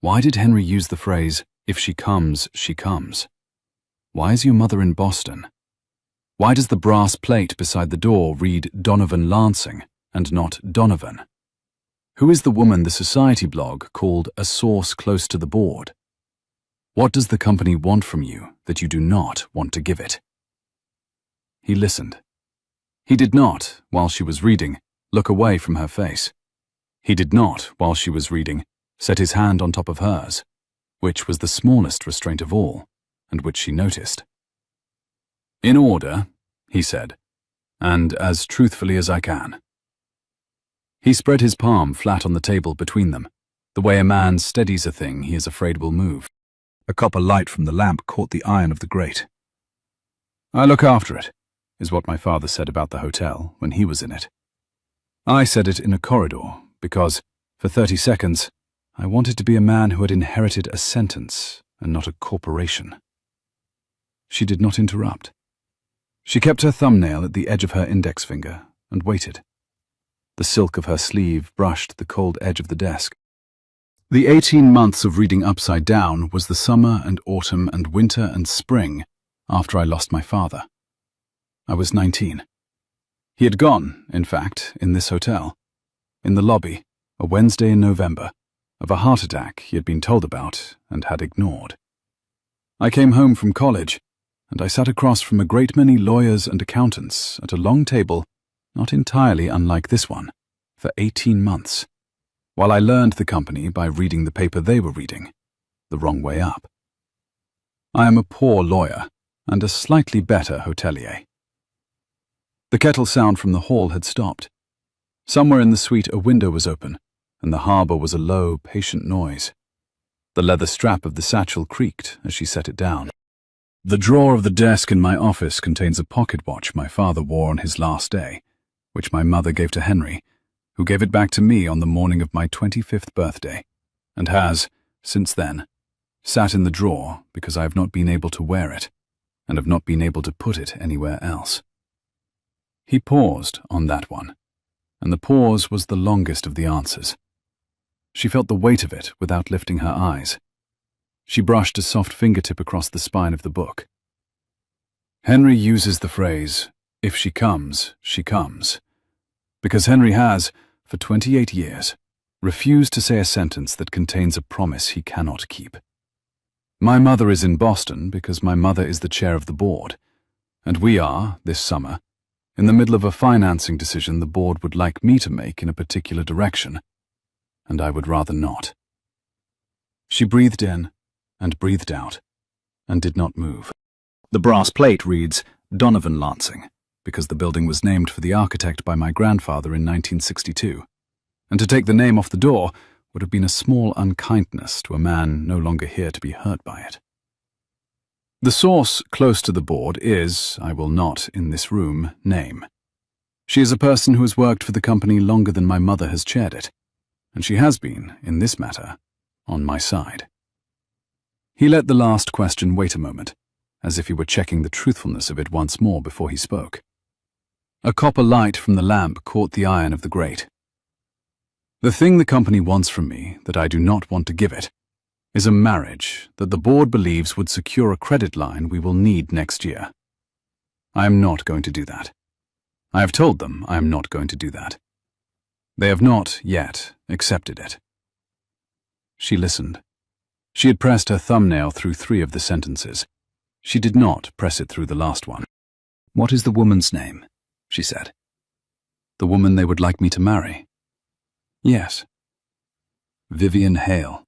Why did Henry use the phrase, if she comes, she comes? Why is your mother in Boston? Why does the brass plate beside the door read Donovan Lansing and not Donovan? Who is the woman the society blog called a source close to the board? What does the company want from you that you do not want to give it? He listened. He did not, while she was reading, look away from her face. He did not, while she was reading, set his hand on top of hers, which was the smallest restraint of all, and which she noticed. In order, he said, and as truthfully as I can. He spread his palm flat on the table between them, the way a man steadies a thing he is afraid will move. A copper light from the lamp caught the iron of the grate. I look after it, is what my father said about the hotel when he was in it. I said it in a corridor because, for 30 seconds, I wanted to be a man who had inherited a sentence and not a corporation. She did not interrupt. She kept her thumbnail at the edge of her index finger and waited. The silk of her sleeve brushed the cold edge of the desk. The 18 months of reading upside down was the summer and autumn and winter and spring after I lost my father. I was 19. He had gone, in fact, in this hotel, in the lobby, a Wednesday in November, of a heart attack he had been told about and had ignored. I came home from college, and I sat across from a great many lawyers and accountants at a long table, not entirely unlike this one, for 18 months, while I learned the company by reading the paper they were reading, the wrong way up. I am a poor lawyer and a slightly better hotelier. The kettle sound from the hall had stopped. Somewhere in the suite a window was open, and the harbour was a low, patient noise. The leather strap of the satchel creaked as she set it down. The drawer of the desk in my office contains a pocket watch my father wore on his last day, which my mother gave to Henry, who gave it back to me on the morning of my 25th birthday, and has, since then, sat in the drawer because I have not been able to wear it, and have not been able to put it anywhere else. He paused on that one, and the pause was the longest of the answers. She felt the weight of it without lifting her eyes. She brushed a soft fingertip across the spine of the book. Henry uses the phrase, "If she comes, she comes," because Henry has, for 28 years, refused to say a sentence that contains a promise he cannot keep. My mother is in Boston because my mother is the chair of the board, and we are, this summer, in the middle of a financing decision the board would like me to make in a particular direction, and I would rather not. She breathed in and breathed out, and did not move. The brass plate reads Donovan Lansing, because the building was named for the architect by my grandfather in 1962, and to take the name off the door would have been a small unkindness to a man no longer here to be hurt by it. The source close to the board is, I will not, in this room, name. She is a person who has worked for the company longer than my mother has chaired it, and she has been, in this matter, on my side. He let the last question wait a moment, as if he were checking the truthfulness of it once more before he spoke. A copper light from the lamp caught the iron of the grate. The thing the company wants from me that I do not want to give it is a marriage that the board believes would secure a credit line we will need next year. I am not going to do that. I have told them I am not going to do that. They have not yet accepted it. She listened. She had pressed her thumbnail through 3 of the sentences. She did not press it through the last one. "What is the woman's name?" she said. "The woman they would like me to marry?" "Yes." "Vivian Hale.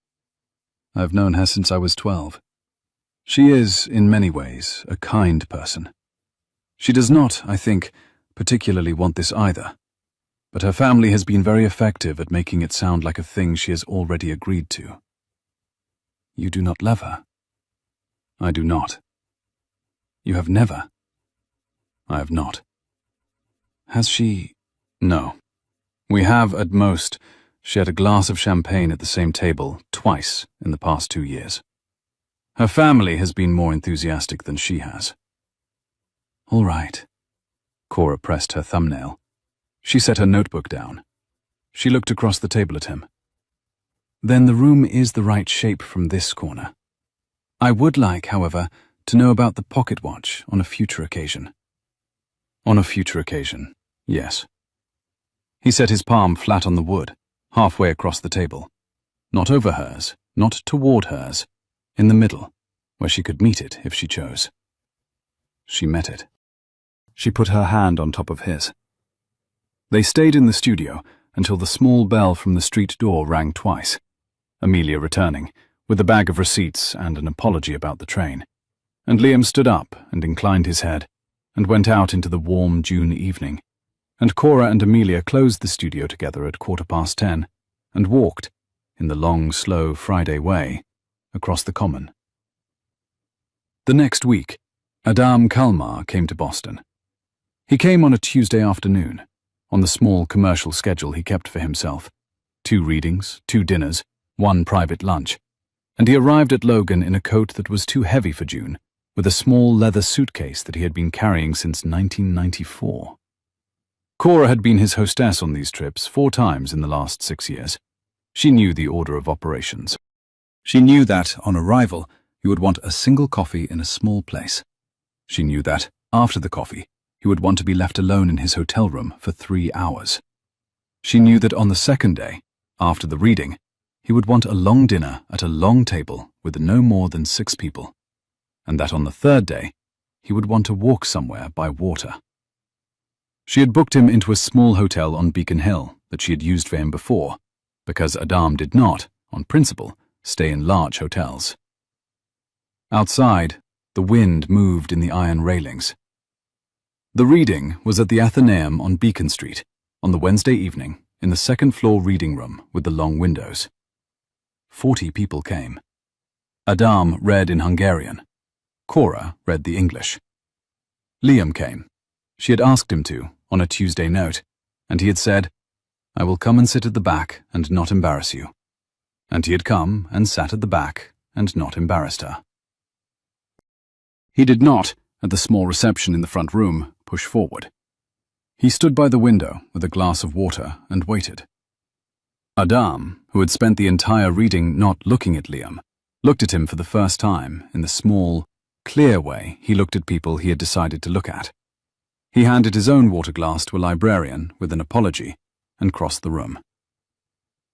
I've known her since I was 12. She is, in many ways, a kind person. She does not, I think, particularly want this either, but her family has been very effective at making it sound like a thing she has already agreed to." "You do not love her?" "I do not." "You have never?" "I have not." "Has she—" "No. We have, at most, shared a glass of champagne at the same table twice in the past 2 years. Her family has been more enthusiastic than she has." "All right." Cora pressed her thumbnail. She set her notebook down. She looked across the table at him. "Then the room is the right shape from this corner. I would like, however, to know about the pocket watch on a future occasion." "On a future occasion, yes." He set his palm flat on the wood, halfway across the table. Not over hers, not toward hers, in the middle, where she could meet it if she chose. She met it. She put her hand on top of his. They stayed in the studio until the small bell from the street door rang twice, Amelia returning, with a bag of receipts and an apology about the train, and Liam stood up and inclined his head, and went out into the warm June evening, and Cora and Amelia closed the studio together at 10:15, and walked, in the long, slow Friday way, across the common. The next week, Adam Kalmar came to Boston. He came on a Tuesday afternoon, on the small commercial schedule he kept for himself. 2 readings, 2 dinners, 1 private lunch, and he arrived at Logan in a coat that was too heavy for June, with a small leather suitcase that he had been carrying since 1994. Cora had been his hostess on these trips 4 times in the last 6 years. She knew the order of operations. She knew that, on arrival, he would want a single coffee in a small place. She knew that, after the coffee, he would want to be left alone in his hotel room for 3 hours. She knew that on the second day, after the reading, he would want a long dinner at a long table with no more than 6 people, and that on the third day, he would want to walk somewhere by water. She had booked him into a small hotel on Beacon Hill that she had used for him before, because Adam did not, on principle, stay in large hotels. Outside, the wind moved in the iron railings. The reading was at the Athenaeum on Beacon Street, on the Wednesday evening, in the second-floor reading room with the long windows. 40 people came. Adam read in Hungarian. Cora read the English. Liam came. She had asked him to, on a Tuesday note, and he had said, "I will come and sit at the back and not embarrass you." And he had come and sat at the back and not embarrassed her. He did not, at the small reception in the front room, push forward. He stood by the window with a glass of water and waited. Adam, who had spent the entire reading not looking at Liam, looked at him for the first time in the small, clear way he looked at people he had decided to look at. He handed his own water glass to a librarian with an apology and crossed the room.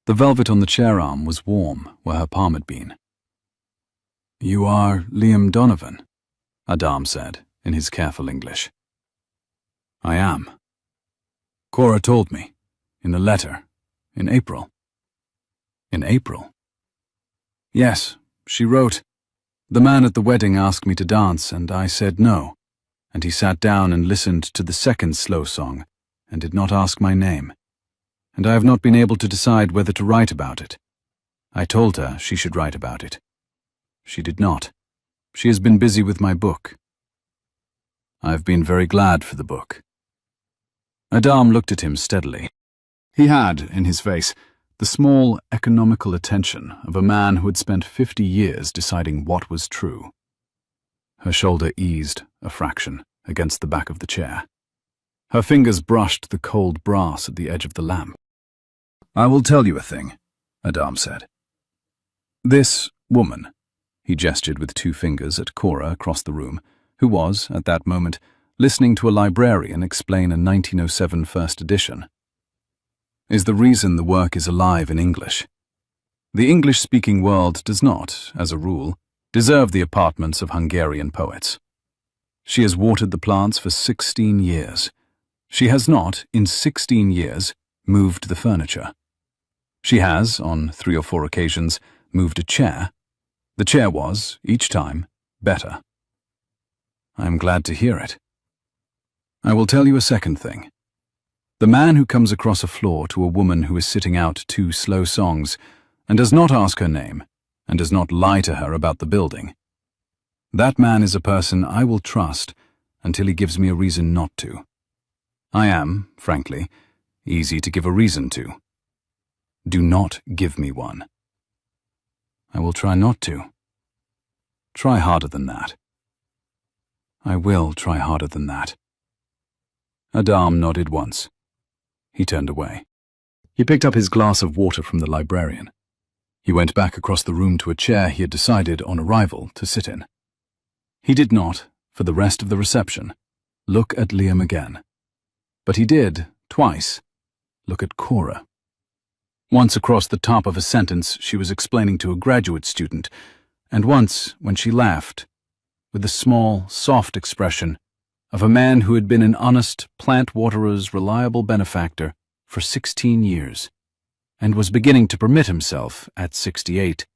The velvet on the chair arm was warm where her palm had been. "You are Liam Donovan," Adam said in his careful English. "I am. Cora told me, in a letter, in April." "In April?" "Yes, she wrote, 'The man at the wedding asked me to dance, and I said no, and he sat down and listened to the second slow song, and did not ask my name, and I have not been able to decide whether to write about it. I told her she should write about it. She did not. She has been busy with my book. I have been very glad for the book." Adam looked at him steadily. He had, in his face, the small, economical attention of a man who had spent 50 years deciding what was true. Her shoulder eased, a fraction, against the back of the chair. Her fingers brushed the cold brass at the edge of the lamp. "I will tell you a thing," Adam said. "This woman," he gestured with 2 fingers at Cora across the room, who was, at that moment, listening to a librarian explain a 1907 first edition, "is the reason the work is alive in English. The English-speaking world does not, as a rule, deserve the apartments of Hungarian poets. She has watered the plants for 16 years. She has not, in 16 years, moved the furniture. She has, on 3 or 4 occasions, moved a chair. The chair was, each time, better. I am glad to hear it. I will tell you a second thing. The man who comes across a floor to a woman who is sitting out 2 slow songs and does not ask her name and does not lie to her about the building, that man is a person I will trust until he gives me a reason not to. I am, frankly, easy to give a reason to. Do not give me one. I will try not to. Try harder than that. I will try harder than that." Adam nodded once. He turned away. He picked up his glass of water from the librarian. He went back across the room to a chair he had decided on arrival to sit in. He did not, for the rest of the reception, look at Liam again. But he did, twice, look at Cora. Once across the top of a sentence she was explaining to a graduate student, and once when she laughed, with the small, soft expression of a man who had been an honest plant waterer's reliable benefactor for 16 years, and was beginning to permit himself, at 68,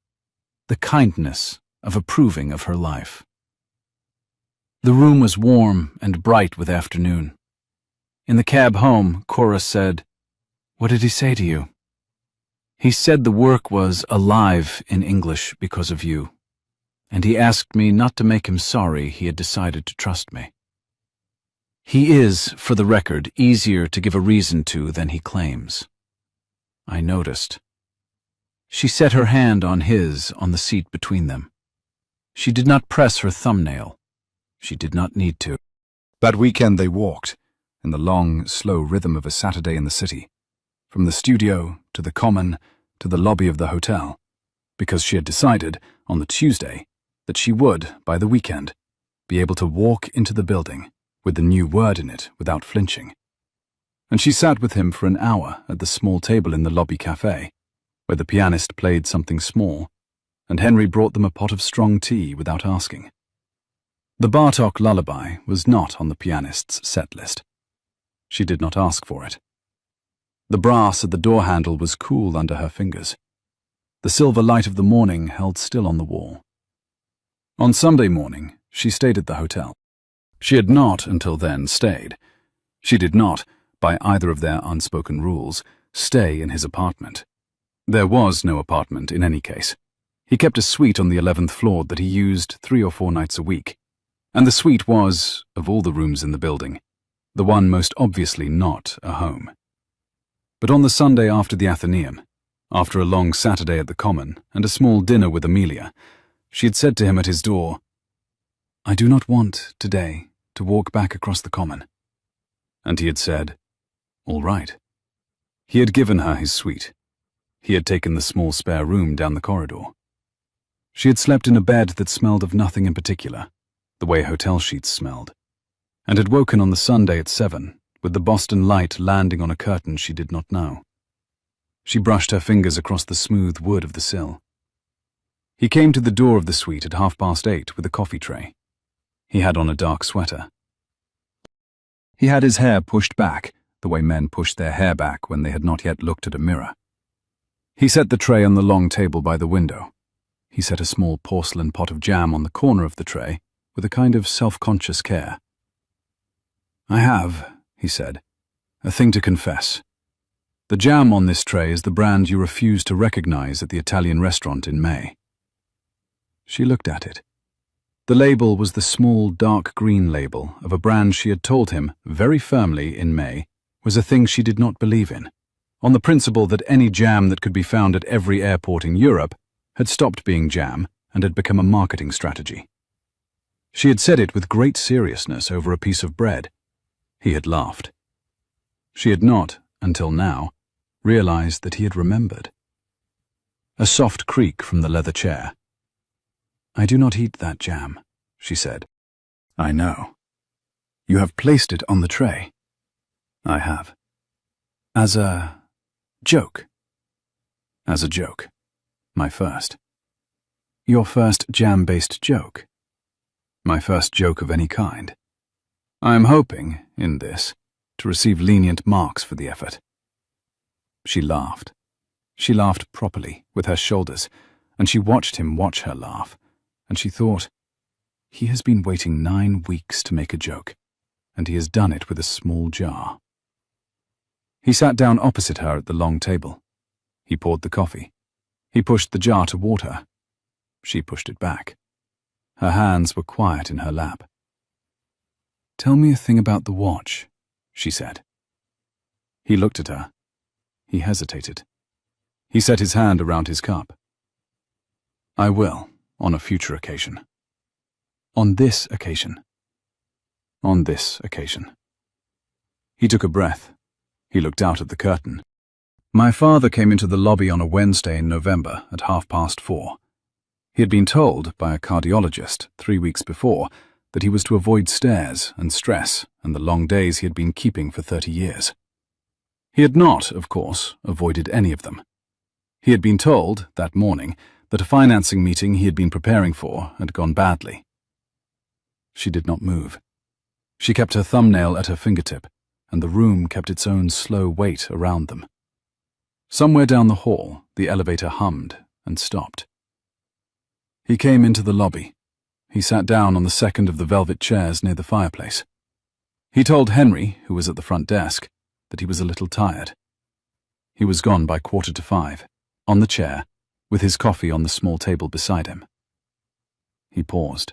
the kindness of approving of her life. The room was warm and bright with afternoon. In the cab home, Cora said, "What did he say to you?" "He said the work was alive in English because of you, and he asked me not to make him sorry he had decided to trust me." He is, for the record, easier to give a reason to than he claims. I noticed. She set her hand on his on the seat between them. She did not press her thumbnail. She did not need to. That weekend they walked, in the long, slow rhythm of a Saturday in the city, from the studio to the common to the lobby of the hotel, because she had decided, on the Tuesday, that she would, by the weekend, be able to walk into the building with the new word in it without flinching. And she sat with him for an hour at the small table in the lobby cafe, where the pianist played something small, and Henry brought them a pot of strong tea without asking. The Bartok lullaby was not on the pianist's set list. She did not ask for it. The brass at the door handle was cool under her fingers. The silver light of the morning held still on the wall. On Sunday morning, she stayed at the hotel. She had not, until then, stayed. She did not, by either of their unspoken rules, stay in his apartment. There was no apartment in any case. He kept a suite on the 11th floor that he used 3 or 4 nights a week. And the suite was, of all the rooms in the building, the one most obviously not a home. But on the Sunday after the Athenaeum, after a long Saturday at the Common and a small dinner with Amelia, she had said to him at his door, "I do not want, today, to walk back across the Common." And he had said, "All right." He had given her his suite. He had taken the small spare room down the corridor. She had slept in a bed that smelled of nothing in particular, the way hotel sheets smelled, and had woken on the Sunday at 7, with the Boston light landing on a curtain she did not know. She brushed her fingers across the smooth wood of the sill. He came to the door of the suite at 8:30 with a coffee tray. He had on a dark sweater. He had his hair pushed back, the way men pushed their hair back when they had not yet looked at a mirror. He set the tray on the long table by the window. He set a small porcelain pot of jam on the corner of the tray, with a kind of self-conscious care. "I have," he said, "a thing to confess. The jam on this tray is the brand you refused to recognize at the Italian restaurant in May." She looked at it. The label was the small, dark green label of a brand she had told him, very firmly in May, was a thing she did not believe in, on the principle that any jam that could be found at every airport in Europe had stopped being jam and had become a marketing strategy. She had said it with great seriousness over a piece of bread. He had laughed. She had not, until now, realized that he had remembered. A soft creak from the leather chair. "I do not eat that jam," she said. "I know. You have placed it on the tray." "I have." "As a joke." "As a joke. My first." "Your first jam-based joke?" "My first joke of any kind. I am hoping, in this, to receive lenient marks for the effort." She laughed. She laughed properly, with her shoulders, and she watched him watch her laugh, and she thought, he has been waiting 9 weeks to make a joke, and he has done it with a small jar. He sat down opposite her at the long table. He poured the coffee. He pushed the jar toward her. She pushed it back. Her hands were quiet in her lap. "Tell me a thing about the watch," she said. He looked at her. He hesitated. He set his hand around his cup. "I will, on a future occasion." "On this occasion?" "On this occasion." He took a breath. He looked out at the curtain. "My father came into the lobby on a Wednesday in November at 4:30. He had been told by a cardiologist 3 weeks before that he was to avoid stairs and stress and the long days he had been keeping for 30 years. He had not, of course, avoided any of them. He had been told, that morning, that a financing meeting he had been preparing for had gone badly. She did not move. She kept her thumbnail at her fingertip, and the room kept its own slow weight around them. Somewhere down the hall, the elevator hummed and stopped. He came into the lobby. He sat down on the second of the velvet chairs near the fireplace. He told Henry, who was at the front desk, that he was a little tired. He was gone by 4:45, on the chair, with his coffee on the small table beside him. He paused.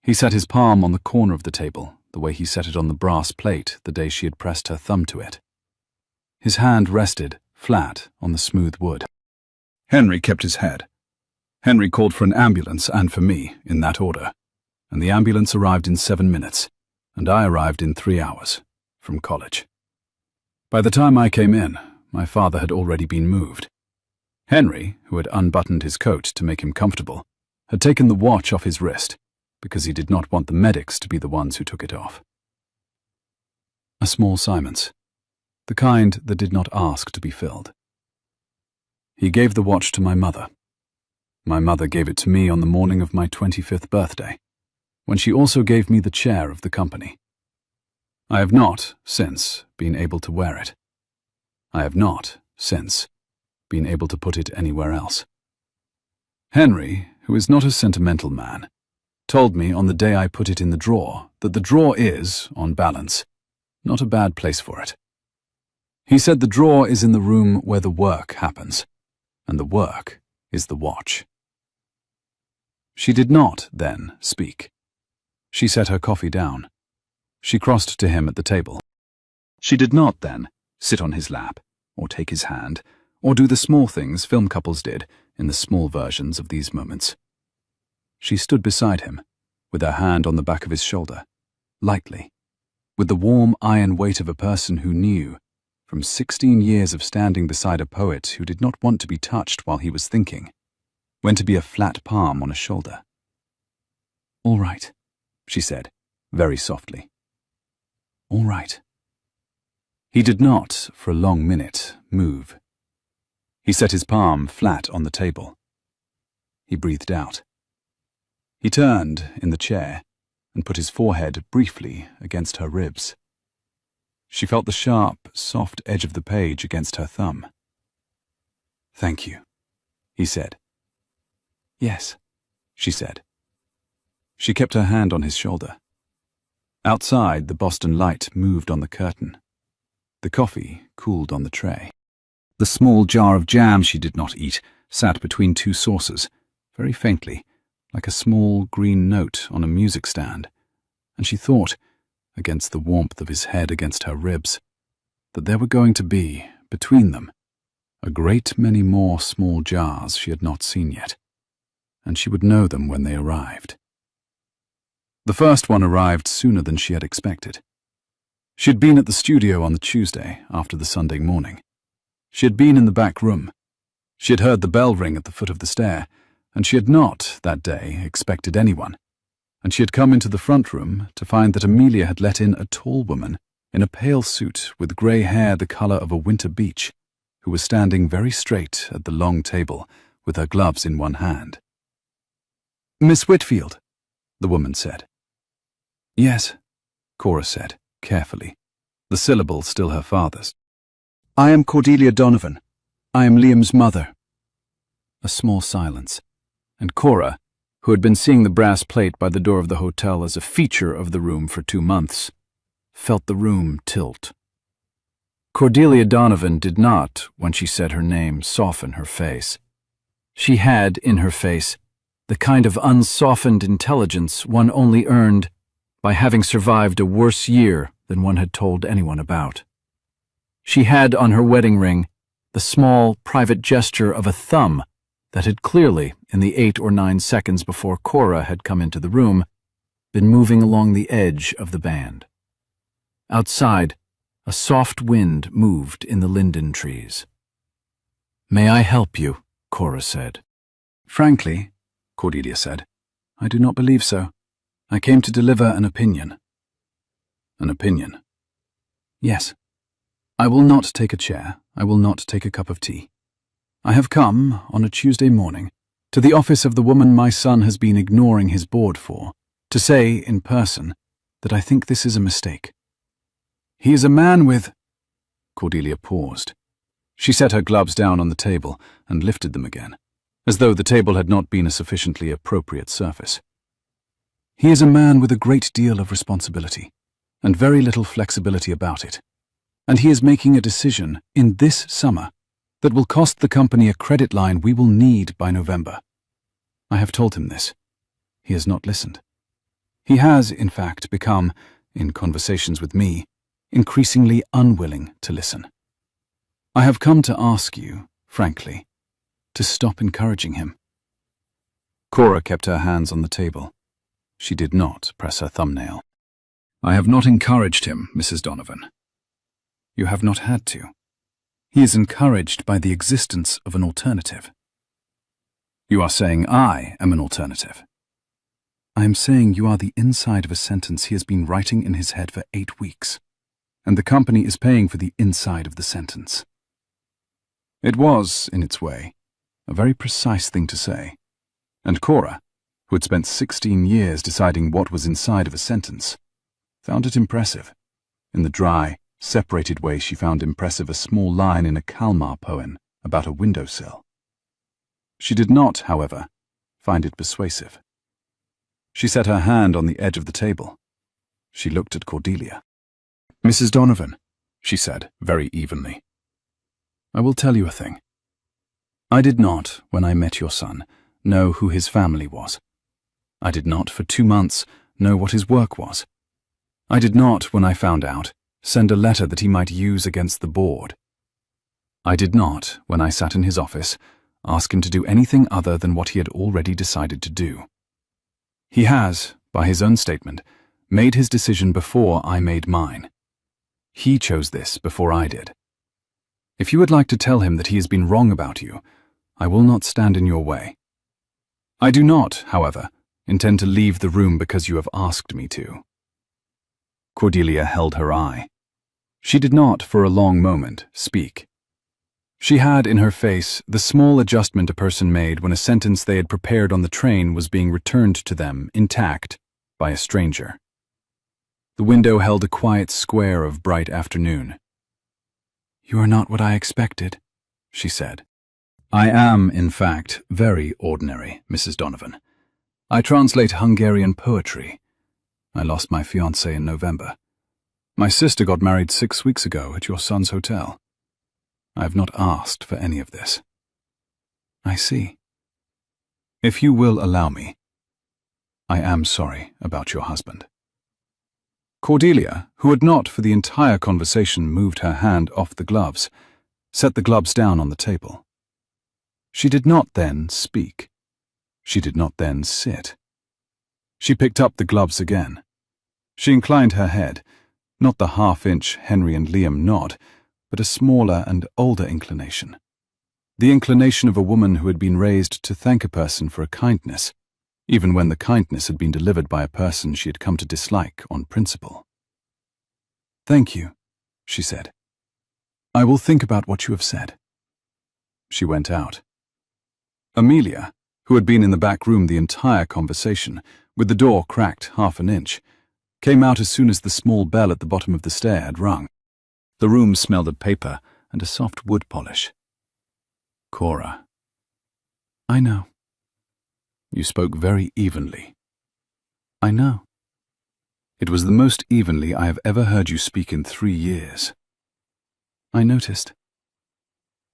He set his palm on the corner of the table, the way he set it on the brass plate the day she had pressed her thumb to it. His hand rested, flat, on the smooth wood. Henry kept his head. Henry called for an ambulance and for me, in that order, and the ambulance arrived in 7 minutes, and I arrived in 3 hours, from college. By the time I came in, my father had already been moved. Henry, who had unbuttoned his coat to make him comfortable, had taken the watch off his wrist, because he did not want the medics to be the ones who took it off. A small Simon's, the kind that did not ask to be filled. He gave the watch to my mother. My mother gave it to me on the morning of my 25th birthday, when she also gave me the chair of the company. I have not, since, been able to wear it. I have not, since, been able to put it anywhere else. Henry, who is not a sentimental man, told me on the day I put it in the drawer that the drawer is, on balance, not a bad place for it. He said the drawer is in the room where the work happens, and the work is the watch. She did not, then, speak. She set her coffee down. She crossed to him at the table. She did not, then, sit on his lap, or take his hand, or do the small things film couples did in the small versions of these moments. She stood beside him, with her hand on the back of his shoulder, lightly, with the warm iron weight of a person who knew, from 16 years of standing beside a poet who did not want to be touched while he was thinking, when to be a flat palm on a shoulder. "All right," she said, very softly. "All right." He did not, for a long minute, move. He set his palm flat on the table. He breathed out. He turned in the chair and put his forehead briefly against her ribs. She felt the sharp, soft edge of the page against her thumb. "Thank you," he said. "Yes," she said. She kept her hand on his shoulder. Outside, the Boston light moved on the curtain. The coffee cooled on the tray. The small jar of jam she did not eat sat between two saucers, very faintly, like a small green note on a music stand, and she thought, against the warmth of his head against her ribs, that there were going to be, between them, a great many more small jars she had not seen yet, and she would know them when they arrived. The first one arrived sooner than she had expected. She had been at the studio on the Tuesday after the Sunday morning. She had been in the back room. She had heard the bell ring at the foot of the stair, and she had not, that day, expected anyone. And she had come into the front room to find that Amelia had let in a tall woman in a pale suit with grey hair the colour of a winter beech, who was standing very straight at the long table with her gloves in one hand. "Miss Whitfield," the woman said. "Yes," Cora said, carefully, the syllable still her father's. "I am Cordelia Donovan. I am Liam's mother." A small silence, and Cora, who had been seeing the brass plate by the door of the hotel as a feature of the room for 2 months, felt the room tilt. Cordelia Donovan did not, when she said her name, soften her face. She had, in her face, the kind of unsoftened intelligence one only earned by having survived a worse year than one had told anyone about. She had on her wedding ring the small, private gesture of a thumb that had clearly, in the 8 or 9 seconds before Cora had come into the room, been moving along the edge of the band. Outside, a soft wind moved in the linden trees. "May I help you?" Cora said. "Frankly," Cordelia said, "I do not believe so. I came to deliver an opinion." "An opinion?" "Yes. I will not take a chair. I will not take a cup of tea. I have come, on a Tuesday morning, to the office of the woman my son has been ignoring his board for, to say, in person, that I think this is a mistake. He is a man with—" Cordelia paused. She set her gloves down on the table and lifted them again, as though the table had not been a sufficiently appropriate surface. "He is a man with a great deal of responsibility, and very little flexibility about it. And he is making a decision, in this summer, that will cost the company a credit line we will need by November. I have told him this. He has not listened. He has, in fact, become, in conversations with me, increasingly unwilling to listen. I have come to ask you, frankly, to stop encouraging him. Cora kept her hands on the table. She did not press her thumbnail. I have not encouraged him, Mrs. Donovan. You have not had to. He is encouraged by the existence of an alternative. You are saying I am an alternative. I am saying you are the inside of a sentence he has been writing in his head for 8 weeks, and the company is paying for the inside of the sentence. It was, in its way, a very precise thing to say, and Cora, who had spent 16 years deciding what was inside of a sentence, found it impressive, in the dry, separated way she found impressive a small line in a Kalmar poem about a windowsill. She did not, however, find it persuasive. She set her hand on the edge of the table. She looked at Cordelia. Mrs. Donovan, she said very evenly, I will tell you a thing. I did not, when I met your son, know who his family was. I did not, for 2 months, know what his work was. I did not, when I found out, send a letter that he might use against the board. I did not, when I sat in his office, ask him to do anything other than what he had already decided to do. He has, by his own statement, made his decision before I made mine. He chose this before I did. If you would like to tell him that he has been wrong about you, I will not stand in your way. I do not, however, intend to leave the room because you have asked me to. Cordelia held her eye. She did not, for a long moment, speak. She had in her face the small adjustment a person made when a sentence they had prepared on the train was being returned to them, intact, by a stranger. The window held a quiet square of bright afternoon. You are not what I expected, she said. I am, in fact, very ordinary, Mrs. Donovan. I translate Hungarian poetry. I lost my fiancé in November. My sister got married 6 weeks ago at your son's hotel. I have not asked for any of this. I see. If you will allow me, I am sorry about your husband. Cordelia, who had not for the entire conversation moved her hand off the gloves, set the gloves down on the table. She did not then speak. She did not then sit. She picked up the gloves again. She inclined her head, not the half-inch Henry and Liam nod, but a smaller and older inclination. The inclination of a woman who had been raised to thank a person for a kindness, even when the kindness had been delivered by a person she had come to dislike on principle. Thank you, she said. I will think about what you have said. She went out. Amelia, who had been in the back room the entire conversation, with the door cracked 1/2 inch, came out as soon as the small bell at the bottom of the stair had rung. The room smelled of paper and a soft wood polish. Cora. I know. You spoke very evenly. I know. It was the most evenly I have ever heard you speak in 3 years. I noticed.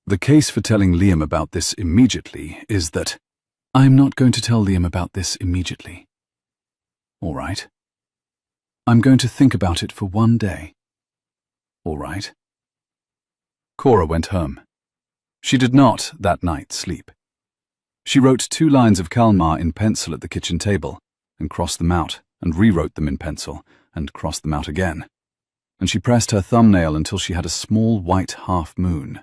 The case for telling Liam about this immediately is that I am not going to tell Liam about this immediately. All right. I'm going to think about it for 1 day. All right. Cora went home. She did not, that night, sleep. She wrote 2 lines of Kalmar in pencil at the kitchen table, and crossed them out, and rewrote them in pencil, and crossed them out again. And she pressed her thumbnail until she had a small white half-moon.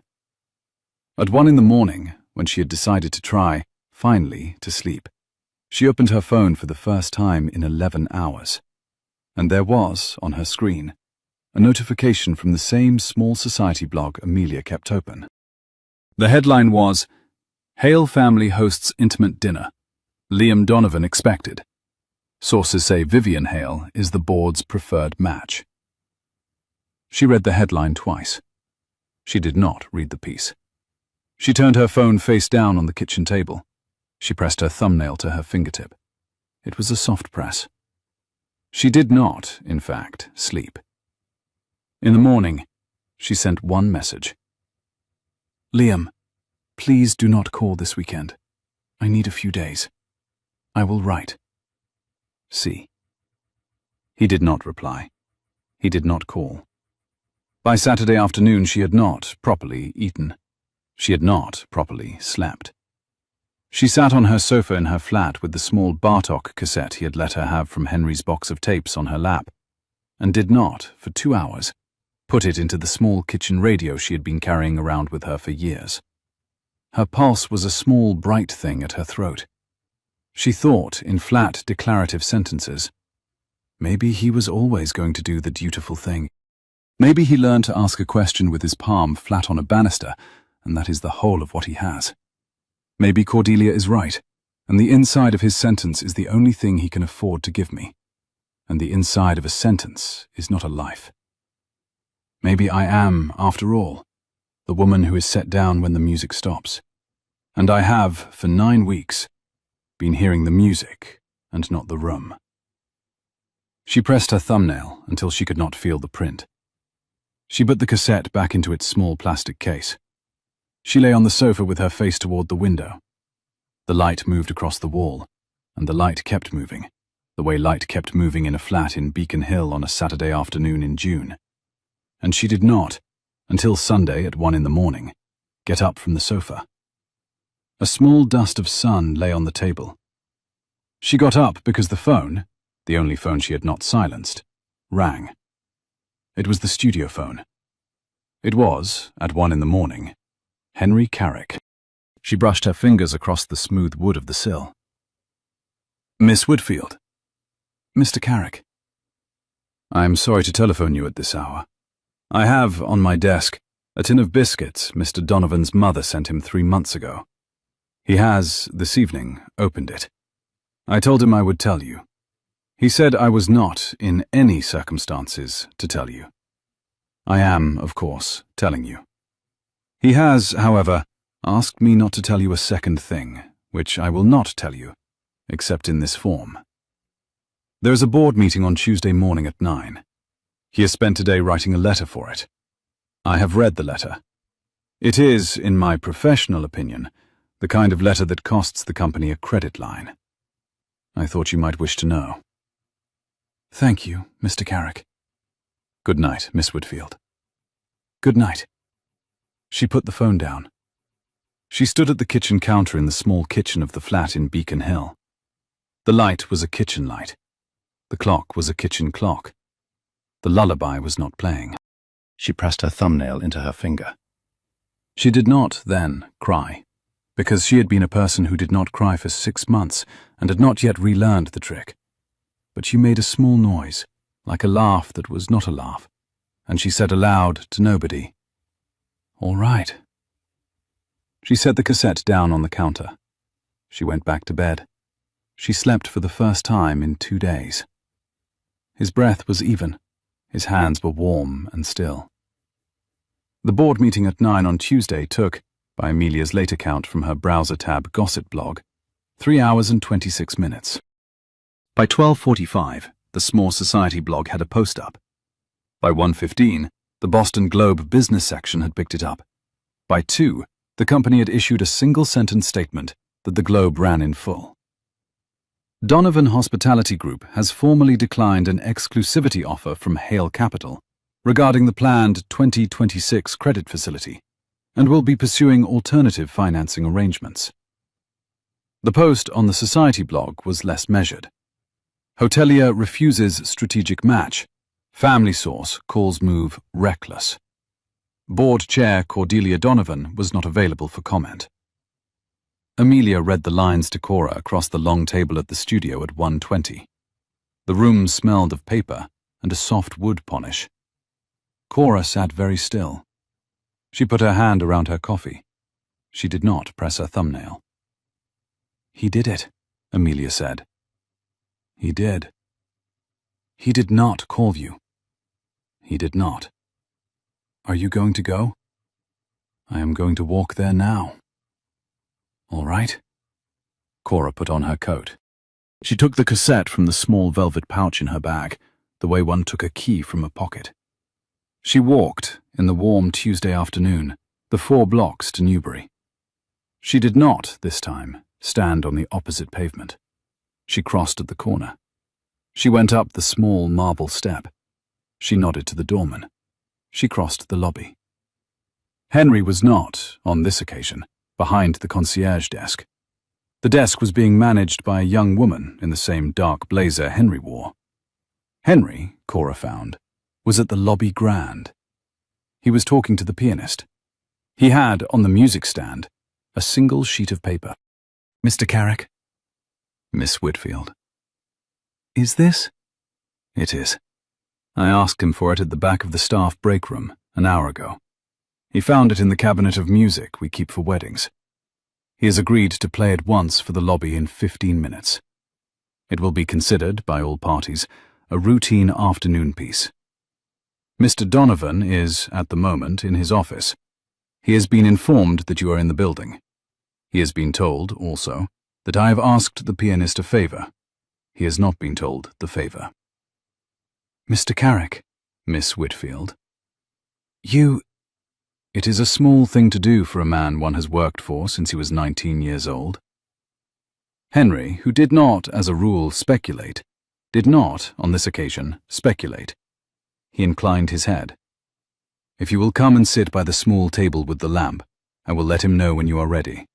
At 1 in the morning, when she had decided to try, finally, to sleep, she opened her phone for the first time in 11 hours. And there was, on her screen, a notification from the same small society blog Amelia kept open. The headline was, Hale family hosts intimate dinner. Liam Donovan expected. Sources say Vivian Hale is the board's preferred match. She read the headline twice. She did not read the piece. She turned her phone face down on the kitchen table. She pressed her thumbnail to her fingertip. It was a soft press. She did not, in fact, sleep. In the morning, she sent one message. Liam, please do not call this weekend. I need a few days. I will write. C. He did not reply. He did not call. By Saturday afternoon she had not properly eaten. She had not properly slept. She sat on her sofa in her flat with the small Bartok cassette he had let her have from Henry's box of tapes on her lap, and did not, for 2 hours, put it into the small kitchen radio she had been carrying around with her for years. Her pulse was a small, bright thing at her throat. She thought in flat, declarative sentences. Maybe he was always going to do the dutiful thing. Maybe he learned to ask a question with his palm flat on a banister, and that is the whole of what he has. Maybe Cordelia is right, and the inside of his sentence is the only thing he can afford to give me. And the inside of a sentence is not a life. Maybe I am, after all, the woman who is set down when the music stops. And I have, for 9 weeks, been hearing the music and not the room. She pressed her thumbnail until she could not feel the print. She put the cassette back into its small plastic case. She lay on the sofa with her face toward the window. The light moved across the wall, and the light kept moving, the way light kept moving in a flat in Beacon Hill on a Saturday afternoon in June. And she did not, until Sunday at 1 in the morning, get up from the sofa. A small dust of sun lay on the table. She got up because the phone, the only phone she had not silenced, rang. It was the studio phone. It was, at 1 in the morning, Henry Carrick. She brushed her fingers across the smooth wood of the sill. Miss Whitfield. Mr. Carrick. I am sorry to telephone you at this hour. I have, on my desk, a tin of biscuits Mr. Donovan's mother sent him 3 months ago. He has, this evening, opened it. I told him I would tell you. He said I was not, in any circumstances, to tell you. I am, of course, telling you. He has, however, asked me not to tell you a second thing, which I will not tell you, except in this form. There is a board meeting on Tuesday morning at 9. He has spent today writing a letter for it. I have read the letter. It is, in my professional opinion, the kind of letter that costs the company a credit line. I thought you might wish to know. Thank you, Mr. Carrick. Good night, Miss Whitfield. Good night. She put the phone down. She stood at the kitchen counter in the small kitchen of the flat in Beacon Hill. The light was a kitchen light. The clock was a kitchen clock. The lullaby was not playing. She pressed her thumbnail into her finger. She did not, then, cry, because she had been a person who did not cry for 6 months and had not yet relearned the trick. But she made a small noise, like a laugh that was not a laugh, and she said aloud to nobody, "All right." She set the cassette down on the counter. She went back to bed. She slept for the first time in 2 days. His breath was even. His hands were warm and still. The board meeting at 9 on Tuesday took, by Amelia's late account from her browser tab gossip blog, 3 hours and 26 minutes. By 12:45, the small society blog had a post up. By 1:15, the Boston Globe business section had picked it up. By 2, the company had issued a single-sentence statement that the Globe ran in full. Donovan Hospitality Group has formally declined an exclusivity offer from Hale Capital regarding the planned 2026 credit facility and will be pursuing alternative financing arrangements. The post on the Society blog was less measured. Hotelier refuses strategic match. Family source calls move reckless. Board chair Cordelia Donovan was not available for comment. Amelia read the lines to Cora across the long table at the studio at 1:20. The room smelled of paper and a soft wood polish. Cora sat very still. She put her hand around her coffee. She did not press her thumbnail. "He did it," Amelia said. "He did. He did not call you. He did not. Are you going to go? I am going to walk there now." "All right." Cora put on her coat. She took the cassette from the small velvet pouch in her bag, the way one took a key from a pocket. She walked, in the warm Tuesday afternoon, the 4 blocks to Newbury. She did not, this time, stand on the opposite pavement. She crossed at the corner. She went up the small marble step. She nodded to the doorman. She crossed the lobby. Henry was not, on this occasion, behind the concierge desk. The desk was being managed by a young woman in the same dark blazer Henry wore. Henry, Cora found, was at the lobby grand. He was talking to the pianist. He had, on the music stand, a single sheet of paper. Mr. Carrick? Miss Whitfield. Is this? It is. I asked him for it at the back of the staff break room an hour ago. He found it in the cabinet of music we keep for weddings. He has agreed to play it once for the lobby in 15 minutes. It will be considered, by all parties, a routine afternoon piece. Mr. Donovan is, at the moment, in his office. He has been informed that you are in the building. He has been told, also, that I have asked the pianist a favor. He has not been told the favor. Mr. Carrick? Miss Whitfield. You... It is a small thing to do for a man one has worked for since he was 19 years old. Henry, who did not, as a rule, speculate, did not, on this occasion, speculate. He inclined his head. If you will come and sit by the small table with the lamp, I will let him know when you are ready.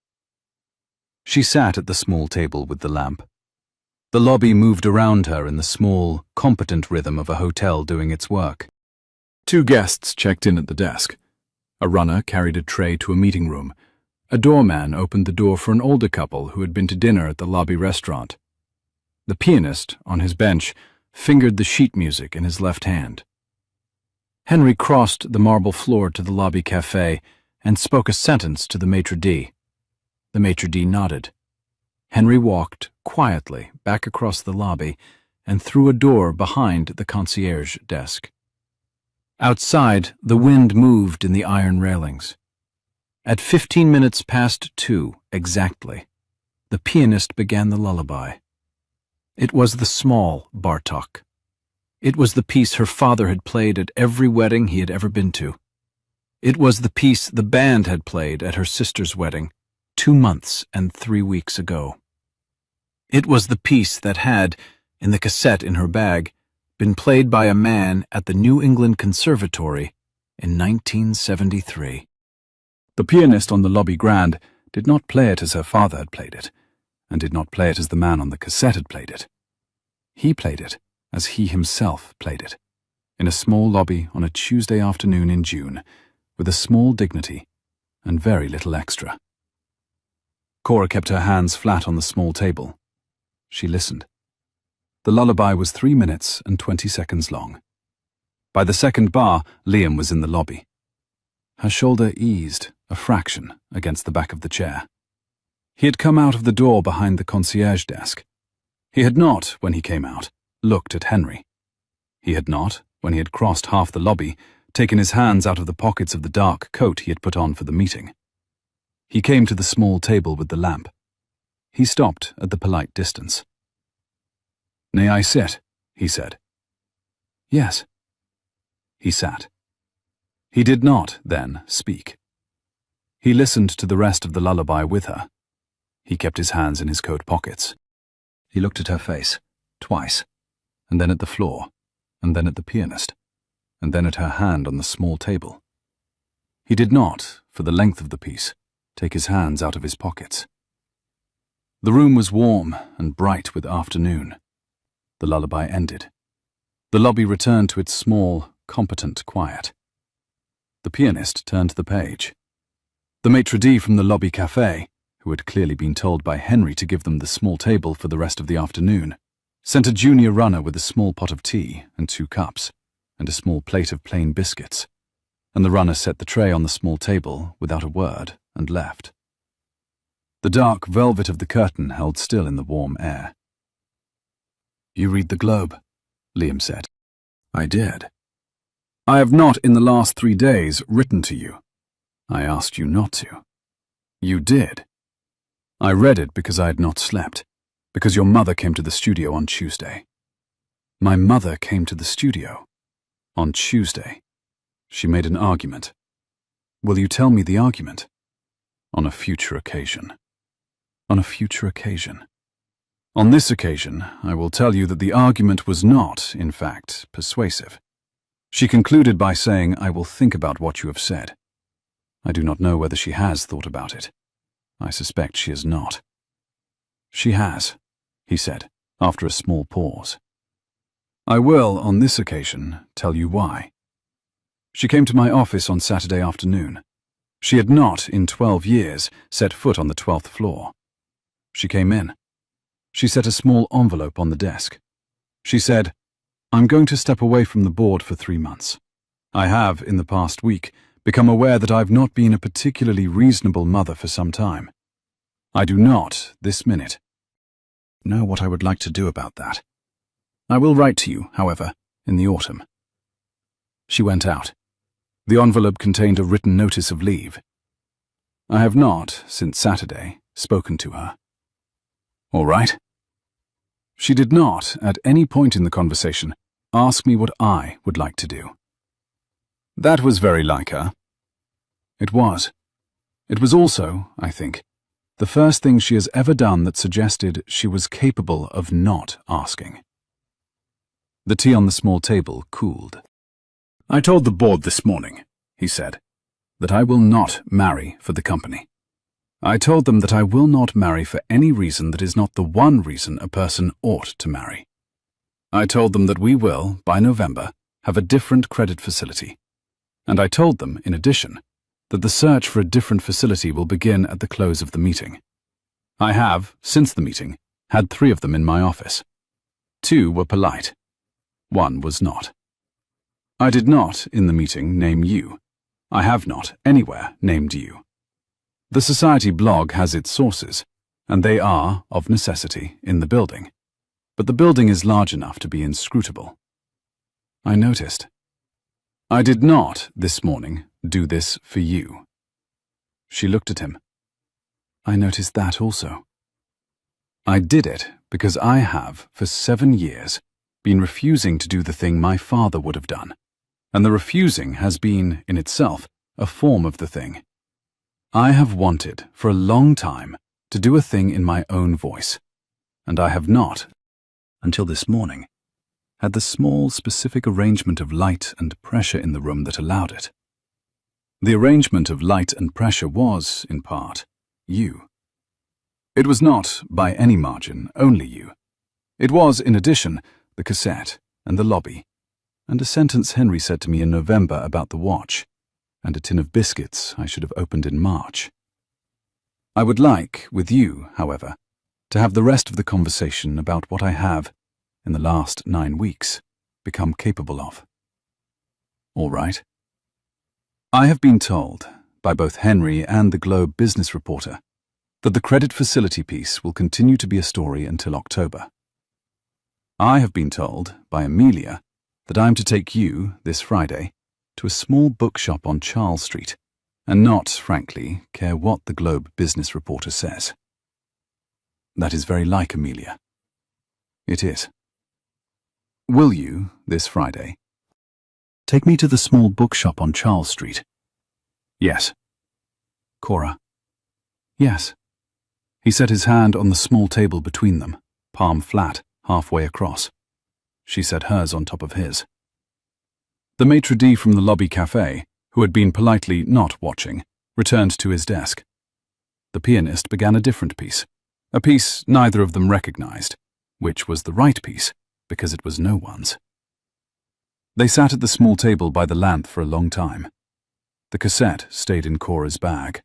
She sat at the small table with the lamp. The lobby moved around her in the small, competent rhythm of a hotel doing its work. 2 guests checked in at the desk. A runner carried a tray to a meeting room. A doorman opened the door for an older couple who had been to dinner at the lobby restaurant. The pianist, on his bench, fingered the sheet music in his left hand. Henry crossed the marble floor to the lobby cafe and spoke a sentence to the maitre d'. The maitre d' nodded. Henry walked quietly back across the lobby and through a door behind the concierge desk. Outside, the wind moved in the iron railings. At 15 minutes past 2, exactly, the pianist began the lullaby. It was the small Bartok. It was the piece her father had played at every wedding he had ever been to. It was the piece the band had played at her sister's wedding 2 months and 3 weeks ago. It was the piece that had, in the cassette in her bag, been played by a man at the New England Conservatory in 1973. The pianist on the lobby grand did not play it as her father had played it, and did not play it as the man on the cassette had played it. He played it as he himself played it, in a small lobby on a Tuesday afternoon in June, with a small dignity and very little extra. Cora kept her hands flat on the small table. She listened. The lullaby was 3 minutes and 20 seconds long. By the second bar, Liam was in the lobby. Her shoulder eased, a fraction, against the back of the chair. He had come out of the door behind the concierge desk. He had not, when he came out, looked at Henry. He had not, when he had crossed half the lobby, taken his hands out of the pockets of the dark coat he had put on for the meeting. He came to the small table with the lamp. He stopped at the polite distance. "May I sit?" he said. "Yes." He sat. He did not, then, speak. He listened to the rest of the lullaby with her. He kept his hands in his coat pockets. He looked at her face, twice, and then at the floor, and then at the pianist, and then at her hand on the small table. He did not, for the length of the piece, take his hands out of his pockets. The room was warm and bright with afternoon. The lullaby ended. The lobby returned to its small, competent quiet. The pianist turned to the page. The maitre d' from the lobby cafe, who had clearly been told by Henry to give them the small table for the rest of the afternoon, sent a junior runner with a small pot of tea and 2 cups, and a small plate of plain biscuits, and the runner set the tray on the small table without a word and left. The dark velvet of the curtain held still in the warm air. "You read the Globe," Liam said. "I did. I have not in the last 3 days written to you. I asked you not to. You did. I read it because I had not slept, because your mother came to the studio on Tuesday." "My mother came to the studio? On Tuesday?" She made an argument. "Will you tell me the argument?" "On a future occasion." "On a future occasion." "On this occasion, I will tell you that the argument was not, in fact, persuasive. She concluded by saying, "I will think about what you have said." I do not know whether she has thought about it. I suspect she has not. "She has," he said, after a small pause. "I will, on this occasion, tell you why. She came to my office on Saturday afternoon. She had not, in 12 years, set foot on the 12th floor. She came in. She set a small envelope on the desk. She said, 'I'm going to step away from the board for 3 months. I have, in the past week, become aware that I've not been a particularly reasonable mother for some time. I do not, this minute, know what I would like to do about that. I will write to you, however, in the autumn.' She went out. The envelope contained a written notice of leave. I have not, since Saturday, spoken to her." "All right." She did not, at any point in the conversation, ask me what I would like to do. That was very like her. It was. It was also, I think, the first thing she has ever done that suggested she was capable of not asking. The tea on the small table cooled. "I told the board this morning," he said, "that I will not marry for the company. I told them that I will not marry for any reason that is not the one reason a person ought to marry. I told them that we will, by November, have a different credit facility. And I told them, in addition, that the search for a different facility will begin at the close of the meeting. I have, since the meeting, had 3 of them in my office. 2 were polite. 1 was not. I did not, in the meeting, name you. I have not, anywhere, named you. The Society blog has its sources, and they are, of necessity, in the building. But the building is large enough to be inscrutable. I noticed. I did not, this morning, do this for you." She looked at him. "I noticed that also. I did it because I have, for 7 years, been refusing to do the thing my father would have done, and the refusing has been, in itself, a form of the thing. I have wanted, for a long time, to do a thing in my own voice, and I have not, until this morning, had the small, specific arrangement of light and pressure in the room that allowed it. The arrangement of light and pressure was, in part, you. It was not, by any margin, only you. It was, in addition, the cassette and the lobby, and a sentence Henry said to me in November about the watch, and a tin of biscuits I should have opened in March. I would like, with you, however, to have the rest of the conversation about what I have, in the last 9 weeks, become capable of. All right? I have been told, by both Henry and the Globe business reporter, that the credit facility piece will continue to be a story until October. I have been told, by Amelia, that I am to take you, this Friday, to a small bookshop on Charles Street, and not, frankly, care what the Globe business reporter says. That is very like Amelia. It is. Will you, this Friday, take me to the small bookshop on Charles Street? Yes. Cora. Yes. He set his hand on the small table between them, palm flat, halfway across. She set hers on top of his. The maitre d' from the lobby cafe, who had been politely not watching, returned to his desk. The pianist began a different piece, a piece neither of them recognized, which was the right piece, because it was no one's. They sat at the small table by the lamp for a long time. The cassette stayed in Cora's bag.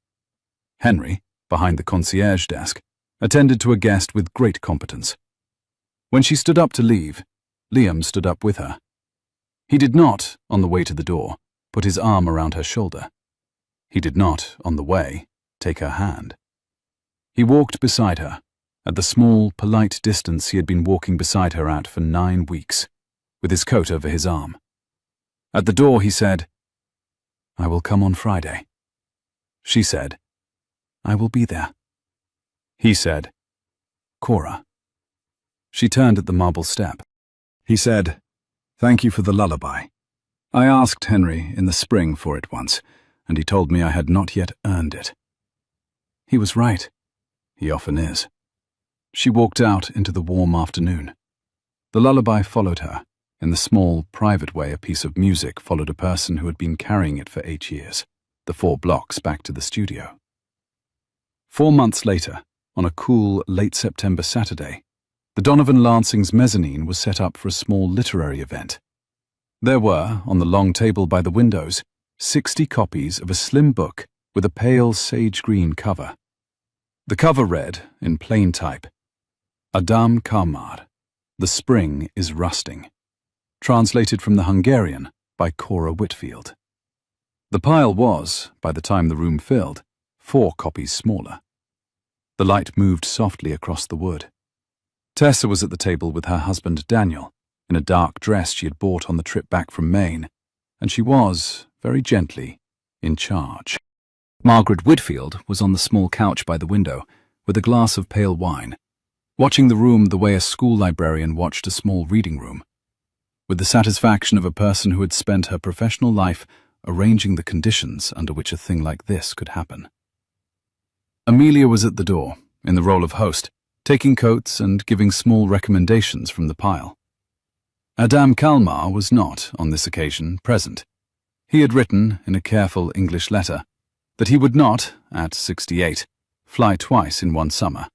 Henry, behind the concierge desk, attended to a guest with great competence. When she stood up to leave, Liam stood up with her. He did not, on the way to the door, put his arm around her shoulder. He did not, on the way, take her hand. He walked beside her, at the small, polite distance he had been walking beside her at for 9 weeks, with his coat over his arm. At the door he said, "I will come on Friday." She said, "I will be there." He said, "Cora." She turned at the marble step. He said, "Thank you for the lullaby. I asked Henry in the spring for it once, and he told me I had not yet earned it." He was right. He often is. She walked out into the warm afternoon. The lullaby followed her, In the small, private way, a piece of music followed a person who had been carrying it for 8 years, the 4 blocks back to the studio. 4 months later, on a cool, late September Saturday, the Donovan Lansing's mezzanine was set up for a small literary event. There were, on the long table by the windows, 60 copies of a slim book with a pale sage-green cover. The cover read, in plain type, Adam Kalmar, The Spring is Rusting, translated from the Hungarian by Cora Whitfield. The pile was, by the time the room filled, 4 copies smaller. The light moved softly across the wood. Tessa was at the table with her husband Daniel, in a dark dress she had bought on the trip back from Maine, and she was, very gently, in charge. Margaret Whitfield was on the small couch by the window, with a glass of pale wine, watching the room the way a school librarian watched a small reading room, with the satisfaction of a person who had spent her professional life arranging the conditions under which a thing like this could happen. Amelia was at the door, in the role of host, taking coats and giving small recommendations from the pile. Adam Kalmar was not, on this occasion, present. He had written, in a careful English letter, that he would not, at 68, fly twice in one summer,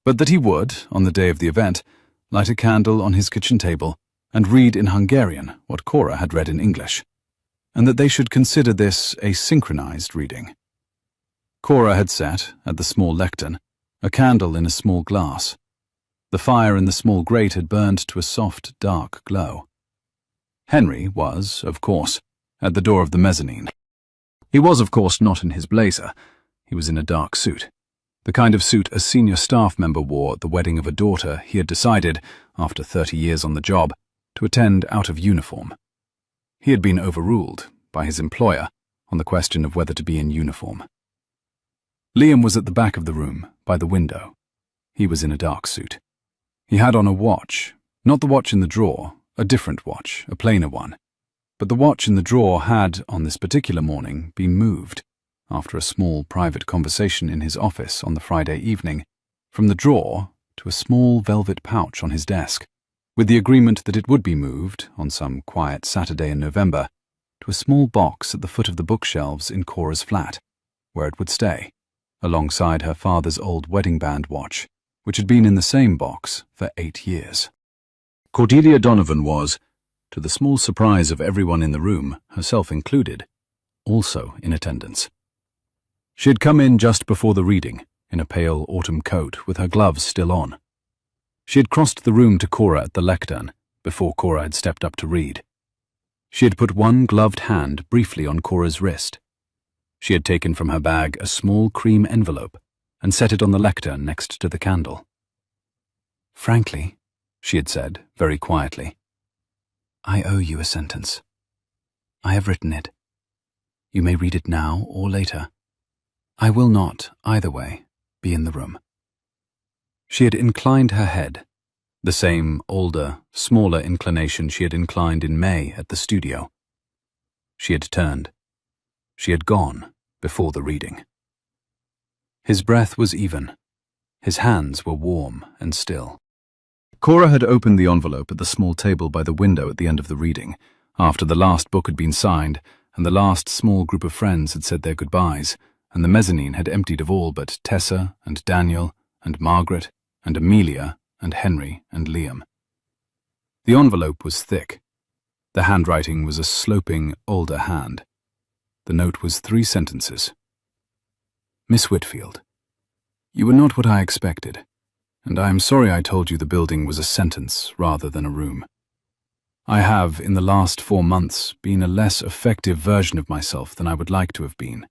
but that he would, on the day of the event, light a candle on his kitchen table and read in Hungarian what Cora had read in English, and that they should consider this a synchronized reading. Cora had set, at the small lectern, a candle in a small glass. The fire in the small grate had burned to a soft, dark glow. Henry was, of course, at the door of the mezzanine. He was, of course, not in his blazer. He was in a dark suit, the kind of suit a senior staff member wore at the wedding of a daughter he had decided, after 30 years on the job, to attend out of uniform. He had been overruled by his employer on the question of whether to be in uniform. Liam was at the back of the room, by the window. He was in a dark suit. He had on a watch, not the watch in the drawer, a different watch, a plainer one. But the watch in the drawer had, on this particular morning, been moved, after a small private conversation in his office on the Friday evening, from the drawer to a small velvet pouch on his desk, with the agreement that it would be moved, on some quiet Saturday in November, to a small box at the foot of the bookshelves in Cora's flat, where it would stay, alongside her father's old wedding band watch, which had been in the same box for 8 years. Cordelia Donovan was, to the small surprise of everyone in the room, herself included, also in attendance. She had come in just before the reading, in a pale autumn coat with her gloves still on. She had crossed the room to Cora at the lectern, before Cora had stepped up to read. She had put one gloved hand briefly on Cora's wrist. She had taken from her bag a small cream envelope and set it on the lectern next to the candle. "Frankly," she had said, very quietly, "I owe you a sentence. I have written it. You may read it now or later. I will not, either way, be in the room." She had inclined her head, the same older, smaller inclination she had inclined in May at the studio. She had turned. She had gone before the reading. His breath was even. His hands were warm and still. Cora had opened the envelope at the small table by the window at the end of the reading, after the last book had been signed and the last small group of friends had said their goodbyes, and the mezzanine had emptied of all but Tessa and Daniel and Margaret and Amelia and Henry and Liam. The envelope was thick. The handwriting was a sloping, older hand. The note was 3 sentences. "Miss Whitfield, you were not what I expected, and I am sorry I told you the building was a sentence rather than a room. I have, in the last 4 months, been a less effective version of myself than I would like to have been.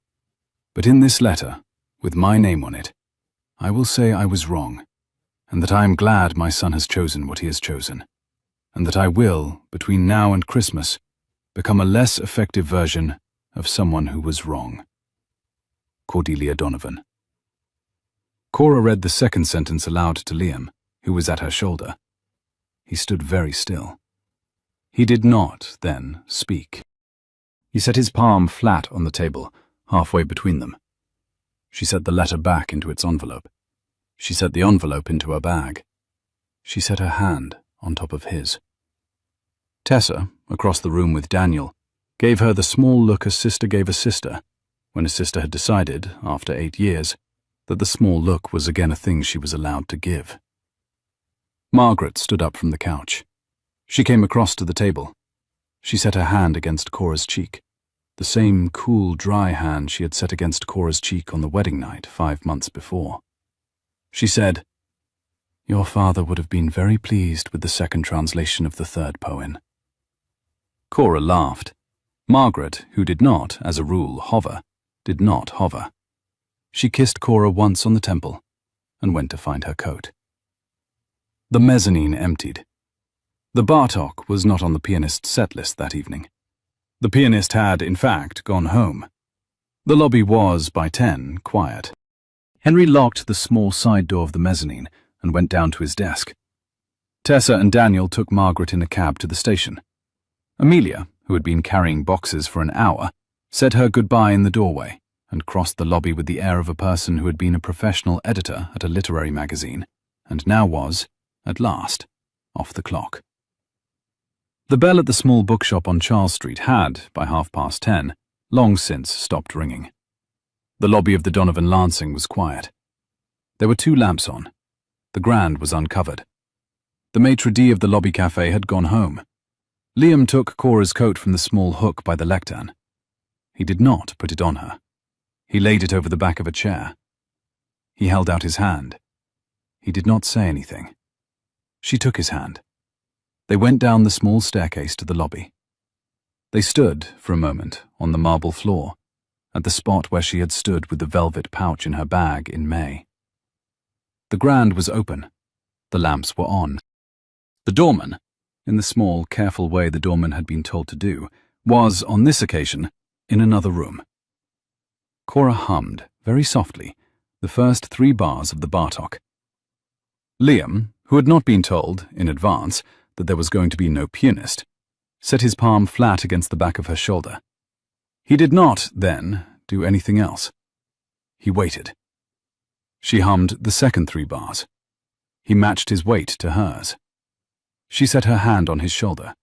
But in this letter, with my name on it, I will say I was wrong, and that I am glad my son has chosen what he has chosen, and that I will, between now and Christmas, become a less effective version of someone who was wrong. Cordelia Donovan." Cora read the second sentence aloud to Liam, who was at her shoulder. He stood very still. He did not, then, speak. He set his palm flat on the table, halfway between them. She set the letter back into its envelope. She set the envelope into her bag. She set her hand on top of his. Tessa, across the room with Daniel, gave her the small look a sister gave a sister, when a sister had decided, after 8 years, that the small look was again a thing she was allowed to give. Margaret stood up from the couch. She came across to the table. She set her hand against Cora's cheek, the same cool, dry hand she had set against Cora's cheek on the wedding night 5 months before. She said, "Your father would have been very pleased with the second translation of the third poem." Cora laughed. Margaret, who did not, as a rule, hover, did not hover. She kissed Cora once on the temple and went to find her coat. The mezzanine emptied. The Bartok was not on the pianist's set list that evening. The pianist had, in fact, gone home. The lobby was, by 10, quiet. Henry locked the small side door of the mezzanine and went down to his desk. Tessa and Daniel took Margaret in a cab to the station. Amelia, who had been carrying boxes for an hour, said her goodbye in the doorway and crossed the lobby with the air of a person who had been a professional editor at a literary magazine and now was, at last, off the clock. The bell at the small bookshop on Charles Street had, by 10:30, long since stopped ringing. The lobby of the Donovan Lansing was quiet. There were 2 lamps on. The Grand was uncovered. The maitre d' of the lobby cafe had gone home. Liam took Cora's coat from the small hook by the lectern. He did not put it on her. He laid it over the back of a chair. He held out his hand. He did not say anything. She took his hand. They went down the small staircase to the lobby. They stood, for a moment, on the marble floor, at the spot where she had stood with the velvet pouch in her bag in May. The Grand was open. The lamps were on. The doorman, in the small, careful way the doorman had been told to do, was, on this occasion, in another room. Cora hummed, very softly, the first 3 bars of the Bartok. Liam, who had not been told, in advance, that there was going to be no pianist, set his palm flat against the back of her shoulder. He did not, then, do anything else. He waited. She hummed the second 3 bars. He matched his weight to hers. She set her hand on his shoulder.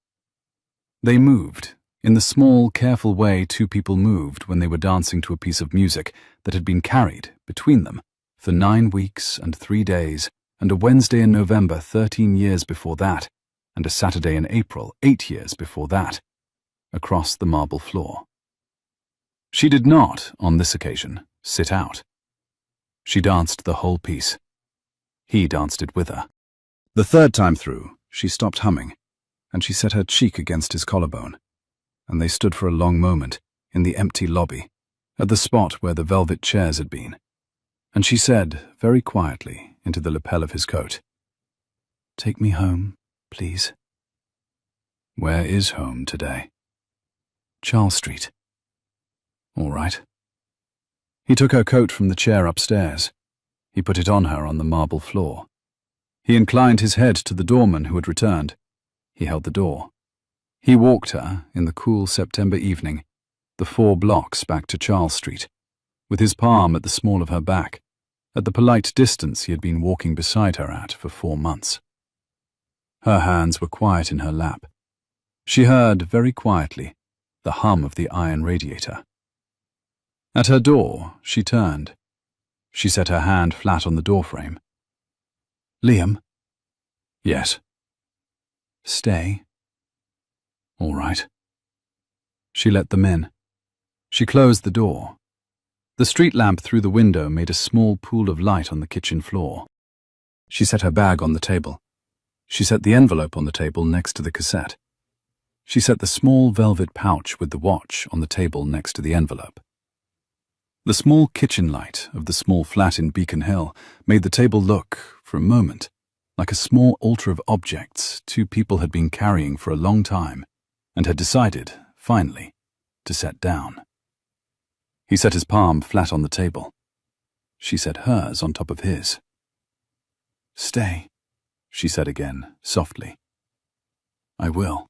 They moved, in the small, careful way 2 people moved when they were dancing to a piece of music that had been carried, between them, for 9 weeks and 3 days, and a Wednesday in November 13 years before that, and a Saturday in April 8 years before that, across the marble floor. She did not, on this occasion, sit out. She danced the whole piece. He danced it with her. The 3rd time through, she stopped humming, and she set her cheek against his collarbone, and they stood for a long moment in the empty lobby, at the spot where the velvet chairs had been, and she said, very quietly, into the lapel of his coat, "Take me home, please." "Where is home today?" "Charles Street." "All right." He took her coat from the chair upstairs. He put it on her on the marble floor. He inclined his head to the doorman who had returned. He held the door. He walked her, in the cool September evening, the 4 blocks back to Charles Street, with his palm at the small of her back, at the polite distance he had been walking beside her at for 4 months. Her hands were quiet in her lap. She heard, very quietly, the hum of the iron radiator. At her door, she turned. She set her hand flat on the doorframe. "Liam?" "Yes." "Stay." "All right." She let them in. She closed the door. The street lamp through the window made a small pool of light on the kitchen floor. She set her bag on the table. She set the envelope on the table next to the cassette. She set the small velvet pouch with the watch on the table next to the envelope. The small kitchen light of the small flat in Beacon Hill made the table look, for a moment, like a small altar of objects 2 people had been carrying for a long time and had decided, finally, to set down. He set his palm flat on the table. She set hers on top of his. "Stay," she said again, softly. "I will."